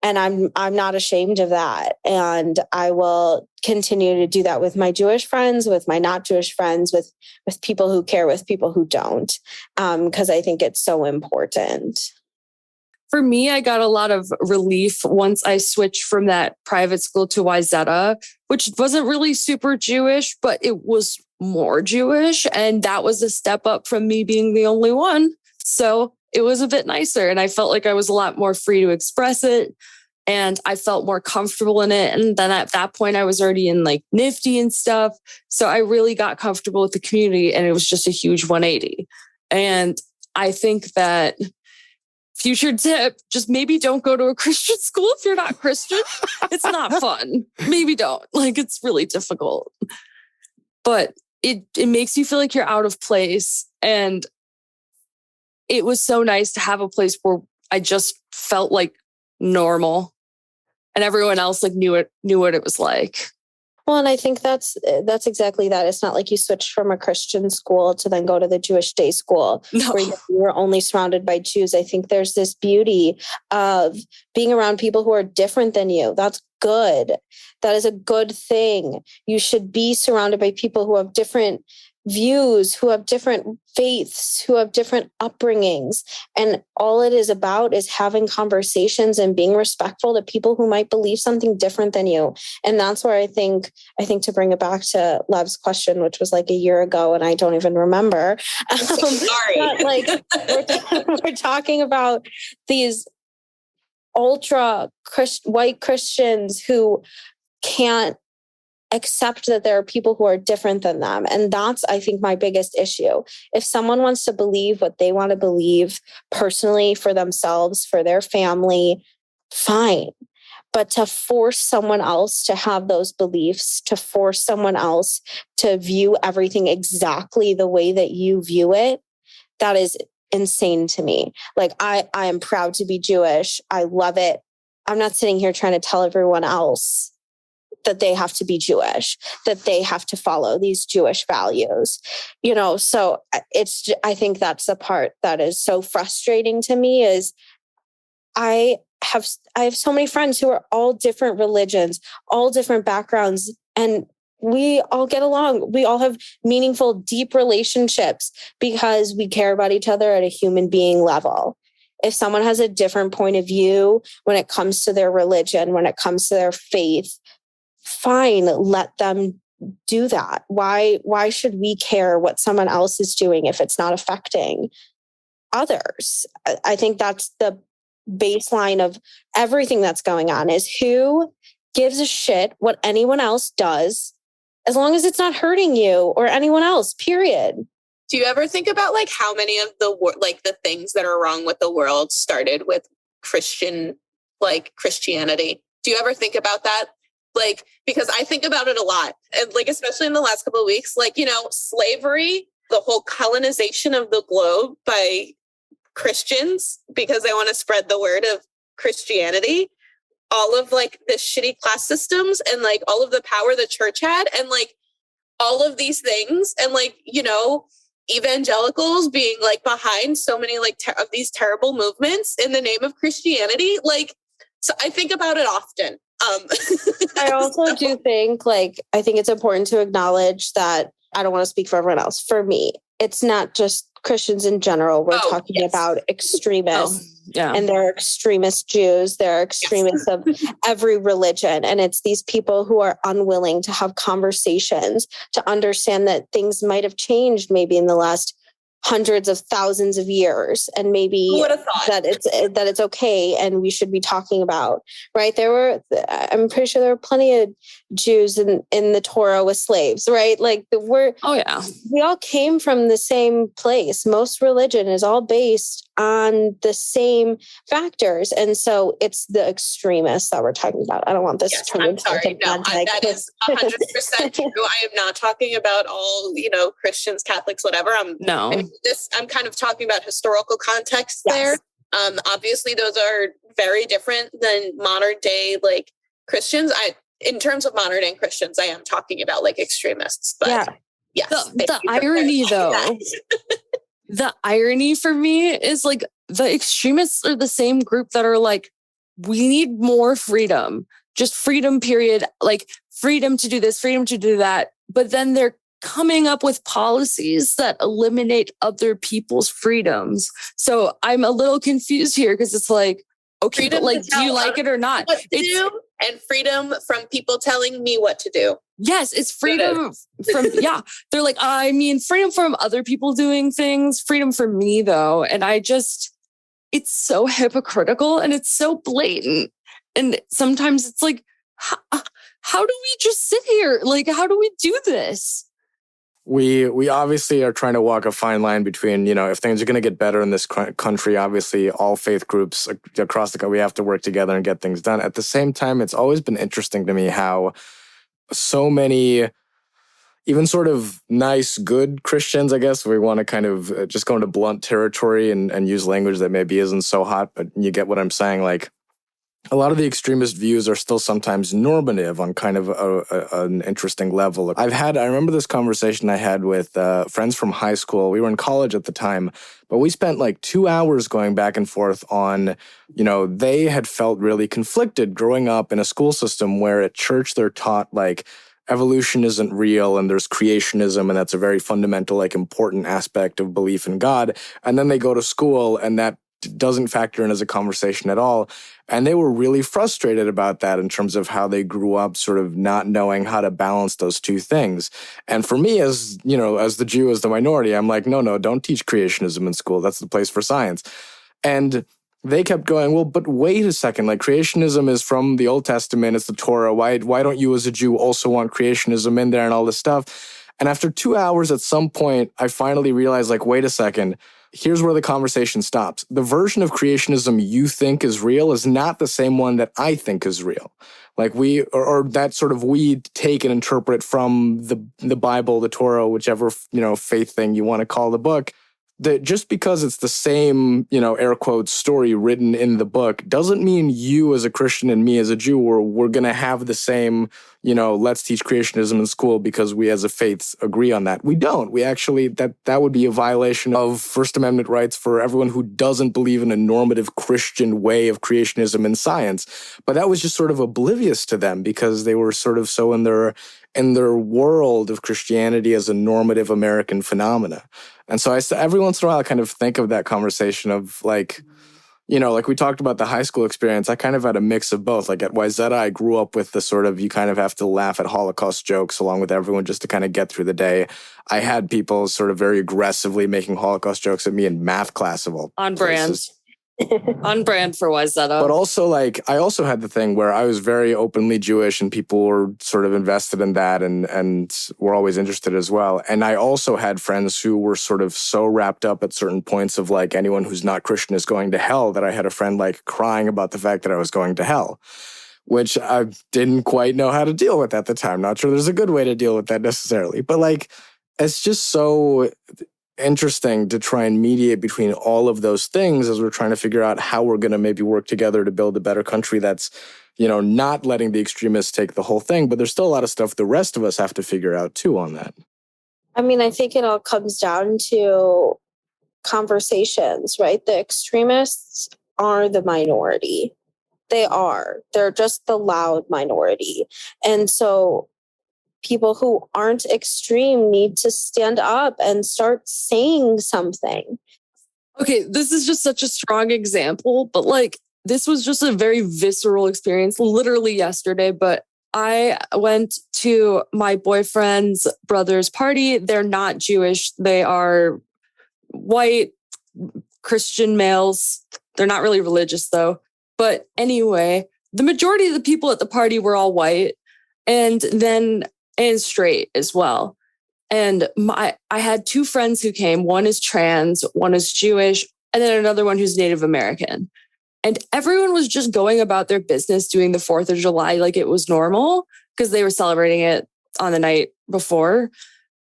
And I'm not ashamed of that. And I will continue to do that with my Jewish friends, with my not Jewish friends, with people who care, with people who don't, because I think it's so important. For me, I got a lot of relief once I switched from that private school to Wayzata, which wasn't really super Jewish, but it was more Jewish. And that was a step up from me being the only one. So it was a bit nicer. And I felt like I was a lot more free to express it. And I felt more comfortable in it. And then at that point, I was already in like Nifty and stuff. So I really got comfortable with the community, and it was just a huge 180. And I think that future tip, just maybe don't go to a Christian school if you're not Christian. It's not fun. Maybe don't. Like, it's really difficult. But it makes you feel like you're out of place. And it was so nice to have a place where I just felt like normal, and everyone else like knew what it was like. Well, and I think that's exactly that. It's not like you switched from a Christian school to then go to the Jewish day school where you were only surrounded by Jews. I think there's this beauty of being around people who are different than you. That's good. That is a good thing. You should be surrounded by people who have different views, who have different faiths, who have different upbringings. And all it is about is having conversations and being respectful to people who might believe something different than you. And that's where I think to bring it back to Lev's question, which was like a year ago, and I don't even remember. Sorry. Like we're talking about these ultra white Christians who can't accept that there are people who are different than them. And that's, I think, my biggest issue. If someone wants to believe what they want to believe personally for themselves, for their family, fine. But to force someone else to have those beliefs, to force someone else to view everything exactly the way that you view it, that is insane to me. Like, I am proud to be Jewish. I love it. I'm not sitting here trying to tell everyone else that they have to be Jewish, that they have to follow these Jewish values, so I think that's the part that is so frustrating to me is I have so many friends who are all different religions, all different backgrounds, and we all get along. We all have meaningful, deep relationships because we care about each other at a human being level. If someone has a different point of view when it comes to their religion, when it comes to their faith, fine, let them do that. Why should we care what someone else is doing if it's not affecting others? I think that's the baseline of everything that's going on, is who gives a shit what anyone else does as long as it's not hurting you or anyone else, period. Do you ever think about like how many of the things that are wrong with the world started with Christianity? Do you ever think about that? Like, because I think about it a lot, and like, especially in the last couple of weeks, like, slavery, the whole colonization of the globe by Christians, because they want to spread the word of Christianity, all of like the shitty class systems and like all of the power the church had, and like all of these things, and like, evangelicals being like behind so many like of these terrible movements in the name of Christianity. Like, so I think about it often. I also do think, I think it's important to acknowledge that I don't want to speak for everyone else. For me, it's not just Christians in general. We're talking about extremists. Yeah. And there are extremist Jews. There are extremists of every religion. And it's these people who are unwilling to have conversations, to understand that things might have changed maybe in the last hundreds of thousands of years, and maybe that it's okay and we should be talking about, right? I'm pretty sure there were plenty of Jews in the Torah with slaves, right? Like we all came from the same place. Most religion is all based on the same factors. And so it's the extremists that we're talking about. I don't want this to turn into that is 100% true. I am not talking about all, Christians, Catholics, whatever. I'm kind of talking about historical context there. Obviously those are very different than modern day, like Christians. In terms of modern day Christians, I am talking about like extremists, but yes. The irony though, the irony for me is like the extremists are the same group that are like, we need more freedom, just freedom, period. Like freedom to do this, freedom to do that. But then they're coming up with policies that eliminate other people's freedoms. So I'm a little confused here because it's like, okay, but like, do you like it or not? What to do, and freedom from people telling me what to do. Yes, it's freedom from, they're like, I mean, freedom from other people doing things, freedom from me though. And it's so hypocritical and it's so blatant. And sometimes it's like, how do we just sit here? Like, how do we do this? We obviously are trying to walk a fine line between, if things are going to get better in this country, obviously all faith groups across the country, we have to work together and get things done. At the same time, it's always been interesting to me how so many, even sort of nice, good Christians, I guess, we want to kind of just go into blunt territory and use language that maybe isn't so hot, but you get what I'm saying. Like, a lot of the extremist views are still sometimes normative on kind of an interesting level. I remember this conversation I had with friends from high school. We were in college at the time, but we spent like 2 hours going back and forth on, they had felt really conflicted growing up in a school system where at church they're taught like evolution isn't real and there's creationism, and that's a very fundamental, like, important aspect of belief in God. And then they go to school and that doesn't factor in as a conversation at all. And they were really frustrated about that in terms of how they grew up sort of not knowing how to balance those two things. And for me, as, you know, as the Jew, as the minority, I'm like, no, don't teach creationism in school. That's the place for science. And they kept going, well, but wait a second, like, creationism is from the Old Testament, it's the Torah. Why don't you as a Jew also want creationism in there and all this stuff? And after 2 hours, at some point, I finally realized, like, wait a second, here's where the conversation stops. The version of creationism you think is real is not the same one that I think is real. Like, or that sort of we take and interpret from the Bible, the Torah, whichever, you know, faith thing you want to call the book. That just because it's the same, you know, air quotes, story written in the book doesn't mean you as a Christian and me as a Jew, we're going to have the same, you know, let's teach creationism in school because we as a faith agree on that. We don't. We actually, that would be a violation of First Amendment rights for everyone who doesn't believe in a normative Christian way of creationism in science. But that was just sort of oblivious to them because they were sort of so in their world of Christianity as a normative American phenomena. And so every once in a while, I kind of think of that conversation of, like, you know, like we talked about the high school experience. I kind of had a mix of both. Like at Wayzata, I grew up with the sort of, you kind of have to laugh at Holocaust jokes along with everyone just to kind of get through the day. I had people sort of very aggressively making Holocaust jokes at me in math class of all On places. brand. On brand for Wayzata. But also, like, I also had the thing where I was very openly Jewish and people were sort of invested in that and were always interested as well. And I also had friends who were sort of so wrapped up at certain points of, like, anyone who's not Christian is going to hell, that I had a friend, like, crying about the fact that I was going to hell, which I didn't quite know how to deal with at the time. Not sure there's a good way to deal with that necessarily. But, like, it's just so interesting to try and mediate between all of those things as we're trying to figure out how we're going to maybe work together to build a better country that's, you know, not letting the extremists take the whole thing. But there's still a lot of stuff the rest of us have to figure out too on that. I mean, I think it all comes down to conversations, right? The extremists are the minority. They are. They're just the loud minority. And so people who aren't extreme need to stand up and start saying something. Okay, this is just such a strong example, but, like, this was just a very visceral experience literally yesterday. But I went to my boyfriend's brother's party. They're not Jewish. They are white Christian males. They're not really religious though. But anyway, the majority of the people at the party were all white and straight as well. And I had two friends who came. One is trans, one is Jewish, and then another one who's Native American. And everyone was just going about their business doing the 4th of July like it was normal because they were celebrating it on the night before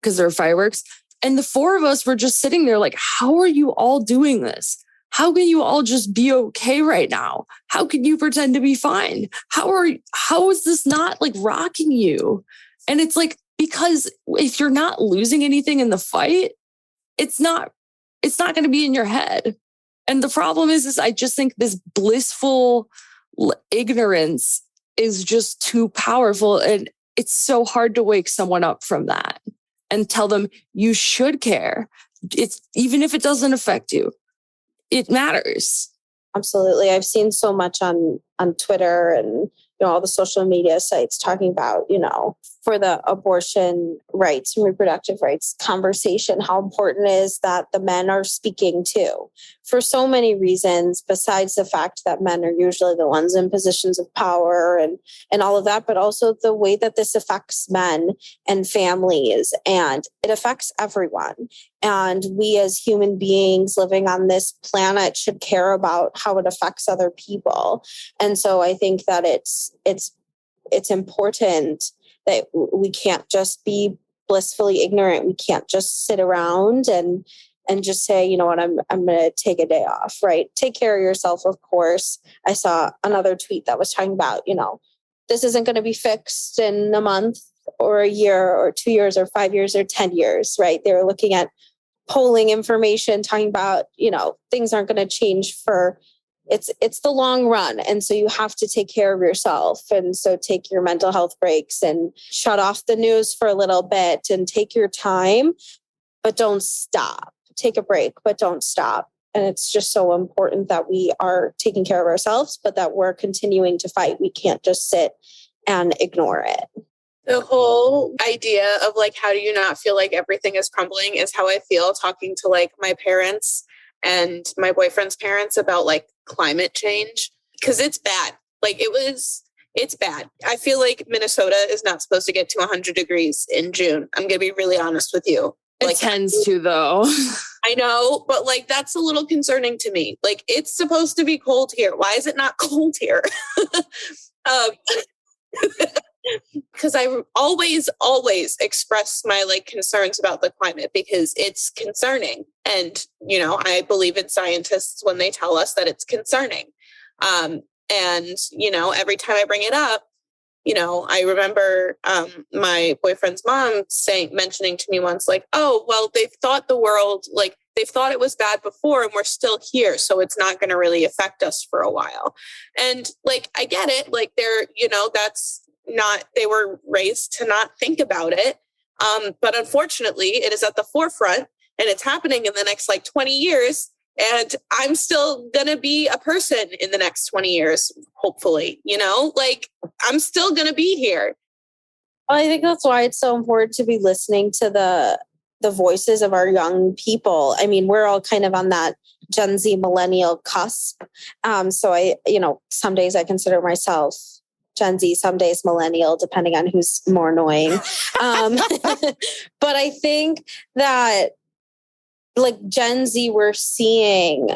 because there were fireworks. And the four of us were just sitting there like, how are you all doing this? How can you all just be okay right now? How can you pretend to be fine? How is this not, like, rocking you? And it's like, because if you're not losing anything in the fight, it's not going to be in your head. And the problem is I just think this blissful ignorance is just too powerful. And it's so hard to wake someone up from that and tell them you should care. It's even if it doesn't affect you, it matters. Absolutely. I've seen so much on Twitter and, you know, all the social media sites talking about, you know, for the abortion rights and reproductive rights conversation, how important it is that the men are speaking too, for so many reasons, besides the fact that men are usually the ones in positions of power and all of that, but also the way that this affects men and families, and it affects everyone. And we as human beings living on this planet should care about how it affects other people. And so I think that it's important that we can't just be blissfully ignorant. We can't just sit around and just say, you know what, I'm going to take a day off, right? Take care of yourself, of course. I saw another tweet that was talking about, you know, this isn't going to be fixed in a month or a year or 2 years or 5 years or 10 years, right? They were looking at polling information talking about, you know, things aren't going to change for it's the long run. And so you have to take care of yourself. And so take your mental health breaks and shut off the news for a little bit and take your time, but don't stop. Take a break, but don't stop. And it's just so important that we are taking care of ourselves, but that we're continuing to fight. We can't just sit and ignore it. The whole idea of like, how do you not feel like everything is crumbling is how I feel talking to like my parents and my boyfriend's parents about like climate change. Cause it's bad. Like it's bad. I feel like Minnesota is not supposed to get to 100 degrees in June. I'm going to be really honest with you. It tends to though. I know, but like, that's a little concerning to me. Like it's supposed to be cold here. Why is it not cold here? Because I always express my like concerns about the climate because it's concerning. And, you know, I believe in scientists when they tell us that it's concerning. And, you know, every time I bring it up, you know, I remember my boyfriend's mom mentioning to me once, like, oh, well, they've thought it was bad before and we're still here. So it's not going to really affect us for a while. And like, I get it. Like they were raised to not think about it. But unfortunately it is at the forefront and it's happening in the next like 20 years. And I'm still going to be a person in the next 20 years, hopefully, you know, like I'm still going to be here. Well, I think that's why it's so important to be listening to the voices of our young people. I mean, we're all kind of on that Gen Z millennial cusp. So some days I consider myself Gen Z, some days millennial, depending on who's more annoying. But I think that like Gen Z, we're seeing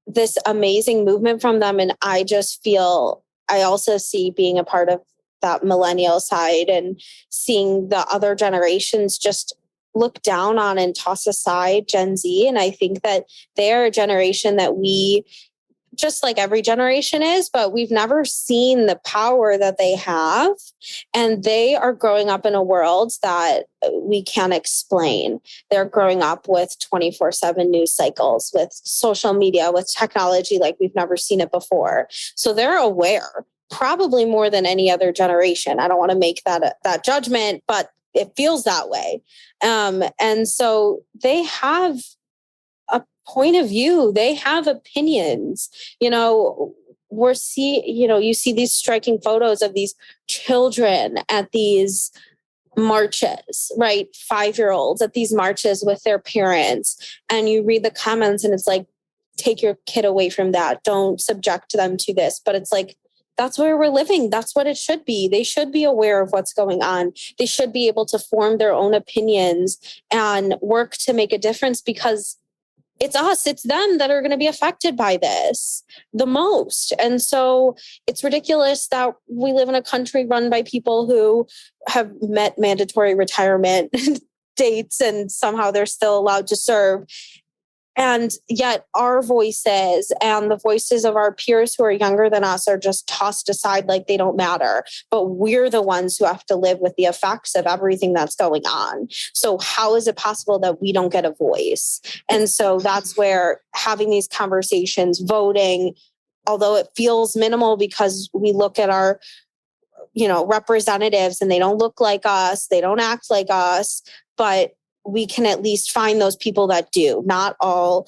this amazing movement from them. And I also see being a part of that millennial side and seeing the other generations just look down on and toss aside Gen Z. And I think that they're a generation that we, just like every generation is, but we've never seen the power that they have. And they are growing up in a world that we can't explain. They're growing up with 24/7 news cycles, with social media, with technology like we've never seen it before. So they're aware, probably more than any other generation. I don't want to make that judgment, but it feels that way. And so they have a point of view. They have opinions. You know, you see these striking photos of these children at these marches, right? 5-year-olds at these marches with their parents. And you read the comments and it's like, take your kid away from that. Don't subject them to this. But it's like, that's where we're living. That's what it should be. They should be aware of what's going on. They should be able to form their own opinions and work to make a difference, because it's us, it's them that are going to be affected by this the most. And so it's ridiculous that we live in a country run by people who have met mandatory retirement dates and somehow they're still allowed to serve. And yet our voices and the voices of our peers who are younger than us are just tossed aside like they don't matter. But we're the ones who have to live with the effects of everything that's going on. So how is it possible that we don't get a voice? And so that's where having these conversations, voting, although it feels minimal because we look at our, representatives and they don't look like us, they don't act like us, but we can at least find those people that do. Not all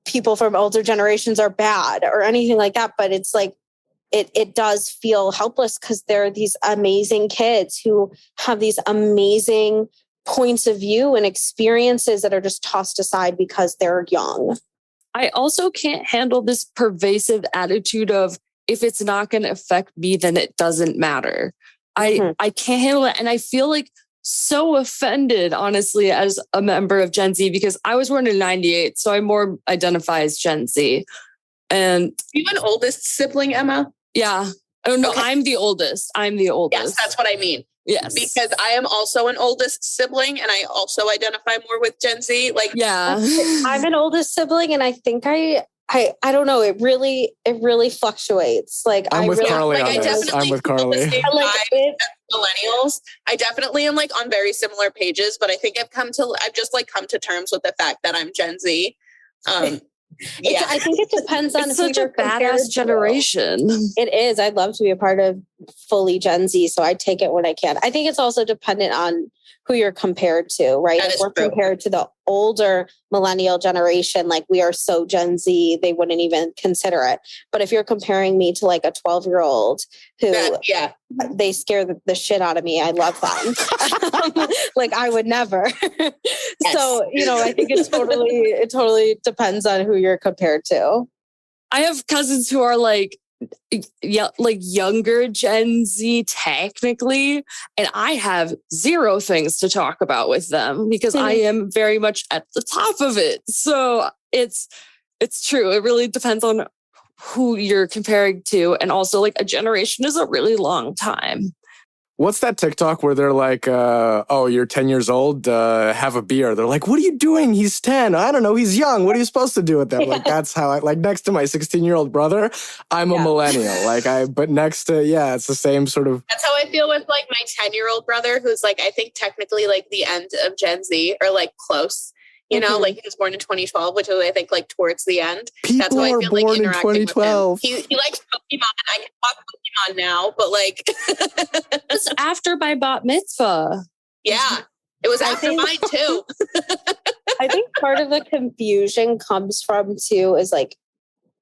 people from older generations are bad or anything like that, but it's like, it does feel helpless because there are these amazing kids who have these amazing points of view and experiences that are just tossed aside because they're young. I also can't handle this pervasive attitude of, if it's not going to affect me, then it doesn't matter. I can't handle it. And I feel like so offended, honestly, as a member of Gen Z, because I was born in 98, so I more identify as Gen Z. And are you an oldest sibling, Emma? Yeah. Oh no, okay. I'm the oldest. Yes, that's what I mean. Yes. Because I am also an oldest sibling and I also identify more with Gen Z. Like, yeah. I'm an oldest sibling and I think I don't know. It really fluctuates. Like I'm with Carli on I this. definitely I'm with Carli. Millennials. I definitely am like on very similar pages, but I think I've just come to terms with the fact that I'm Gen Z. Yeah. I think it depends on It's who such a you're compared badass to. generation. It is. I'd love to be a part of fully Gen Z, so I take it when I can. I think it's also dependent on who you're compared to, right? That If is we're true. compared to the older millennial generation, like we are so Gen Z, they wouldn't even consider it. But if you're comparing me to like a 12-year-old who Yeah. they scare the shit out of me, I love them. Like I would never. So, I think it totally depends on who you're compared to. I have cousins who are like younger Gen Z technically, and I have zero things to talk about with them because I am very much at the top of it. So it's true. It really depends on who you're comparing to, and also like a generation is a really long time. What's that TikTok where they're like, oh, you're 10 years old, have a beer. They're like, what are you doing? He's 10. I don't know. He's young. What are you supposed to do with that? Like, that's how next to my 16-year-old brother, I'm a millennial. But next to, it's the same sort of. That's how I feel with like my 10-year-old brother, who's like, I think technically like the end of Gen Z or like close. Like he was born in 2012, which is, I think, like towards the end. People are born in 2012. He likes Pokemon. I can talk Pokemon now, but like... It was after my bat mitzvah. Yeah, it was after mine too. I think part of the confusion comes from too is like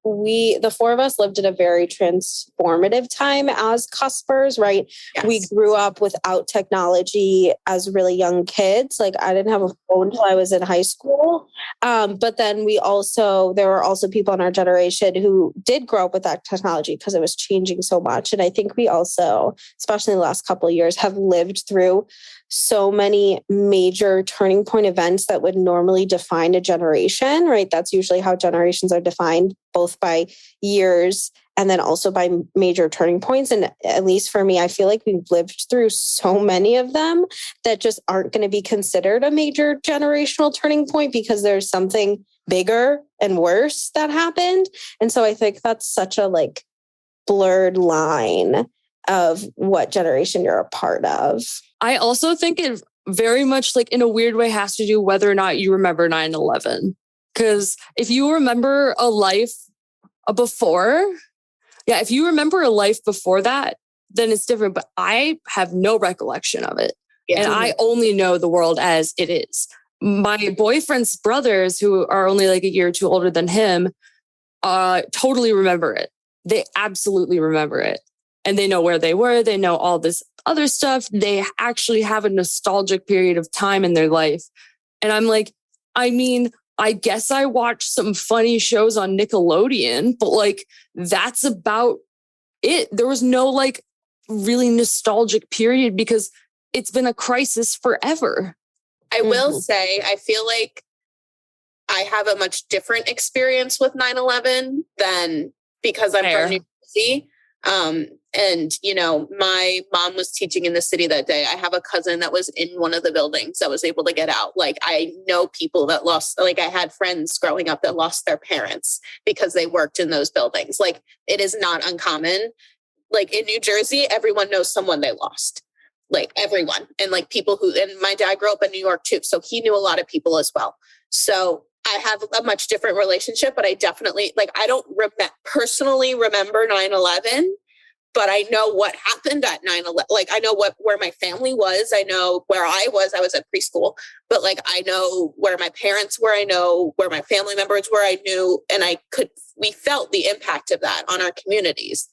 the four of us lived in a very transformative time as cuspers, right? Yes. We grew up without technology as really young kids. Like I didn't have a phone until I was in high school. But then there were also people in our generation who did grow up with that technology because it was changing so much. And I think we also, especially in the last couple of years, have lived through so many major turning point events that would normally define a generation, right? That's usually how generations are defined, both by years and then also by major turning points. And at least for me, I feel like we've lived through so many of them that just aren't going to be considered a major generational turning point because there's something bigger and worse that happened. And so I think that's such a like blurred line of what generation you're a part of. I also think it very much like in a weird way has to do whether or not you remember 9/11. Because if you remember a life before, if you remember a life before that, then it's different. But I have no recollection of it. Yeah. And I only know the world as it is. My boyfriend's brothers, who are only like a year or two older than him, totally remember it. They absolutely remember it. And they know where they were. They know all this other stuff. They actually have a nostalgic period of time in their life. And I'm like, I mean, I guess I watched some funny shows on Nickelodeon, but like, that's about it. There was no like really nostalgic period because it's been a crisis forever. I will say, I feel like I have a much different experience with 9/11 than because I'm from New Jersey. And, my mom was teaching in the city that day. I have a cousin that was in one of the buildings that was able to get out. Like, I know people that I had friends growing up that lost their parents because they worked in those buildings. Like, it is not uncommon. Like, in New Jersey, everyone knows someone they lost. Like, everyone. And, like, and my dad grew up in New York, too. So he knew a lot of people as well. So I have a much different relationship, but I definitely, I don't personally remember 9/11. But I know what happened at 9/11. Like, I know where my family was. I know where I was. I was at preschool. But, I know where my parents were. I know where my family members were. I knew, and we felt the impact of that on our communities.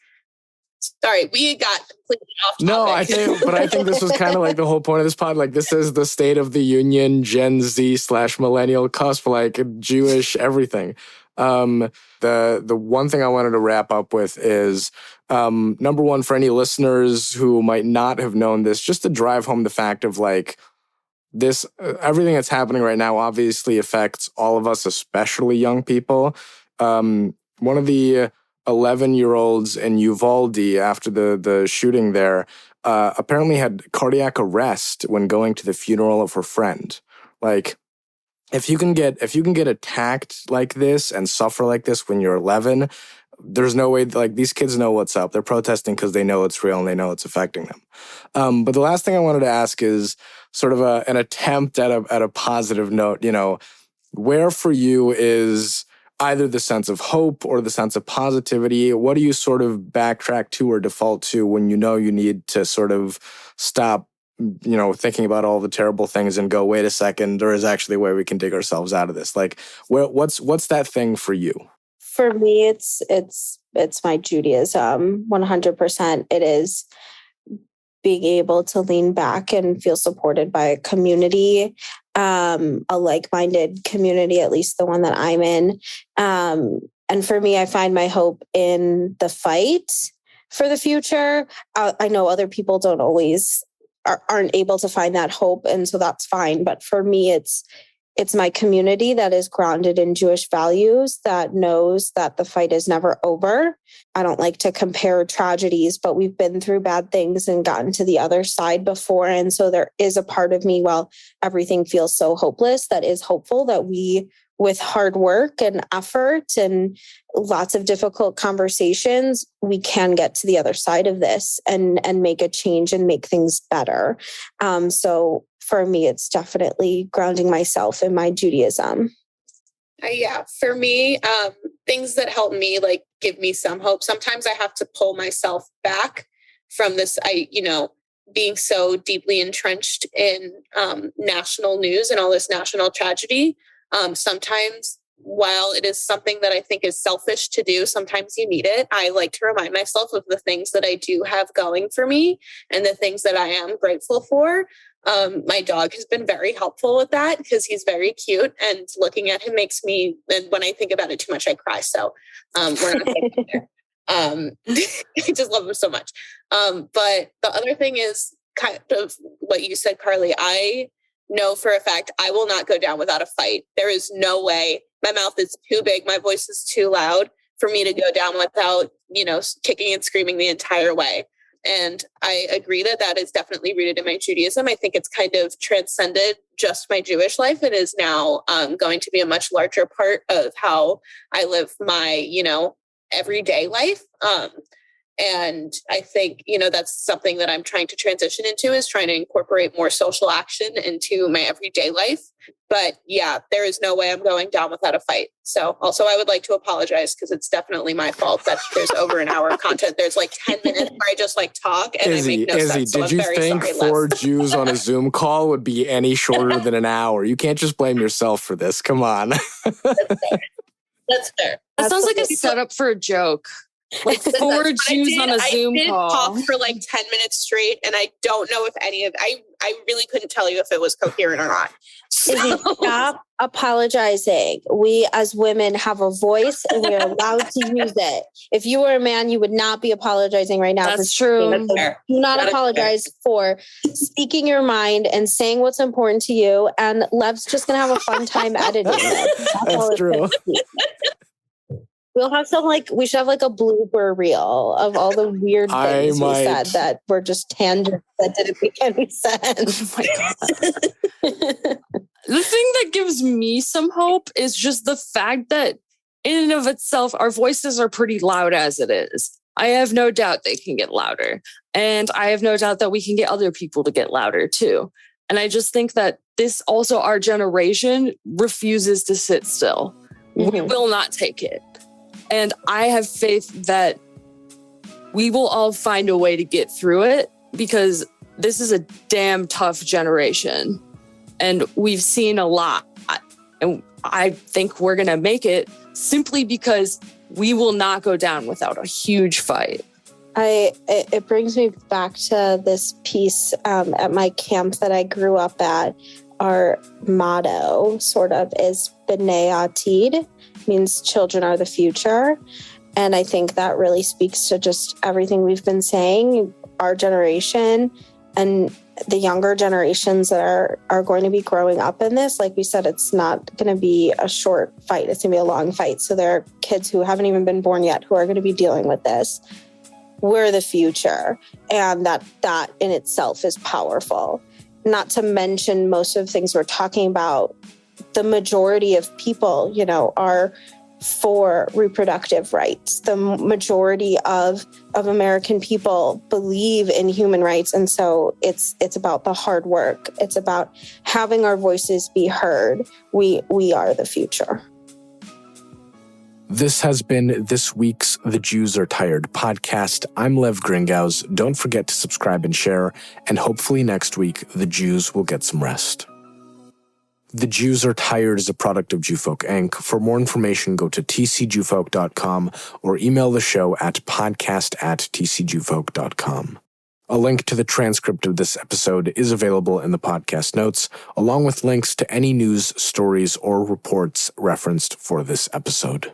Sorry, we got completely off topic. No, I think this was kind of like the whole point of this pod. Like, this is the State of the Union, Gen Z / millennial cusp, like Jewish everything. The one thing I wanted to wrap up with is, number one, for any listeners who might not have known this, just to drive home the fact of like this, everything that's happening right now obviously affects all of us, especially young people. One of the 11-year-olds in Uvalde after the shooting there, apparently had cardiac arrest when going to the funeral of her friend. Like, if you can get attacked like this and suffer like this when you're 11, there's no way, like, these kids know what's up. They're protesting because they know it's real and they know it's affecting them. But the last thing I wanted to ask is sort of an attempt at a positive note. Where for you is either the sense of hope or the sense of positivity? What do you sort of backtrack to or default to when you know you need to sort of stop, thinking about all the terrible things and go, wait a second, there is actually a way we can dig ourselves out of this? Like, what's that thing for you? For me, it's my Judaism. 100%. It is being able to lean back and feel supported by a community, a like-minded community, at least the one that I'm in. And for me, I find my hope in the fight for the future. I know other people don't always aren't able to find that hope, and so that's fine. But for me, it's my community that is grounded in Jewish values, that knows that the fight is never over. I don't like to compare tragedies, but we've been through bad things and gotten to the other side before. And so there is a part of me, while everything feels so hopeless, that is hopeful that we, with hard work and effort and lots of difficult conversations, we can get to the other side of this and make a change and make things better. So for me, it's definitely grounding myself in my Judaism. Yeah, for me, things that help me, like, give me some hope. Sometimes I have to pull myself back from this, being so deeply entrenched in national news and all this national tragedy. Sometimes, while it is something that I think is selfish to do, sometimes you need it. I like to remind myself of the things that I do have going for me and the things that I am grateful for. My dog has been very helpful with that because he's very cute, and looking at him makes me, and when I think about it too much, I cry. So we're not getting there. I just love him so much. But the other thing is kind of what you said, Carli. I know for a fact I will not go down without a fight. There is no way. My mouth is too big. My voice is too loud for me to go down without, kicking and screaming the entire way. And I agree that is definitely rooted in my Judaism. I think it's kind of transcended just my Jewish life. It is now going to be a much larger part of how I live my, everyday life. And I think, that's something that I'm trying to transition into, is trying to incorporate more social action into my everyday life. But yeah, there is no way I'm going down without a fight. So also I would like to apologize because it's definitely my fault that there's over an hour of content. There's like 10 minutes where I just talk and Izzy, I make no sense. So did you think four Jews on a Zoom call would be any shorter than an hour? You can't just blame yourself for this. Come on. That's fair. That sounds like a setup for a joke. Like 4 Jews on a Zoom call. I did talk for like 10 minutes straight, and I don't know if any of I really couldn't tell you if it was coherent or not. So. Stop apologizing. We as women have a voice and we are allowed to use it. If you were a man, you would not be apologizing right now. That's true. Do not apologize for speaking your mind and saying what's important to you. And Lev's just going to have a fun time editing it. That's true. We'll have we should have a blooper reel of all the weird things we said that were just tangents that didn't make any sense. Oh my God. The thing that gives me some hope is just the fact that in and of itself, our voices are pretty loud as it is. I have no doubt they can get louder. And I have no doubt that we can get other people to get louder too. And I just think that our generation refuses to sit still. Mm-hmm. We will not take it. And I have faith that we will all find a way to get through it, because this is a damn tough generation. And we've seen a lot. And I think we're going to make it simply because we will not go down without a huge fight. It brings me back to this piece at my camp that I grew up at. Our motto sort of is B'nai Atid, means children are the future. And I think that really speaks to just everything we've been saying, our generation and the younger generations that are going to be growing up in this. Like we said, it's not going to be a short fight. It's going to be a long fight. So there are kids who haven't even been born yet who are going to be dealing with this. We're the future. And that in itself is powerful. Not to mention most of the things we're talking about, the majority of people, are for reproductive rights. The majority of American people believe in human rights. And so it's about the hard work. It's about having our voices be heard. We are the future. This has been this week's The Jews Are Tired podcast. I'm Lev Gringaus. Don't forget to subscribe and share, and hopefully next week, the Jews will get some rest. The Jews Are Tired is a product of Jewfolk Inc. For more information, go to tcjewfolk.com or email the show at podcast@tcjewfolk.com. A link to the transcript of this episode is available in the podcast notes, along with links to any news, stories, or reports referenced for this episode.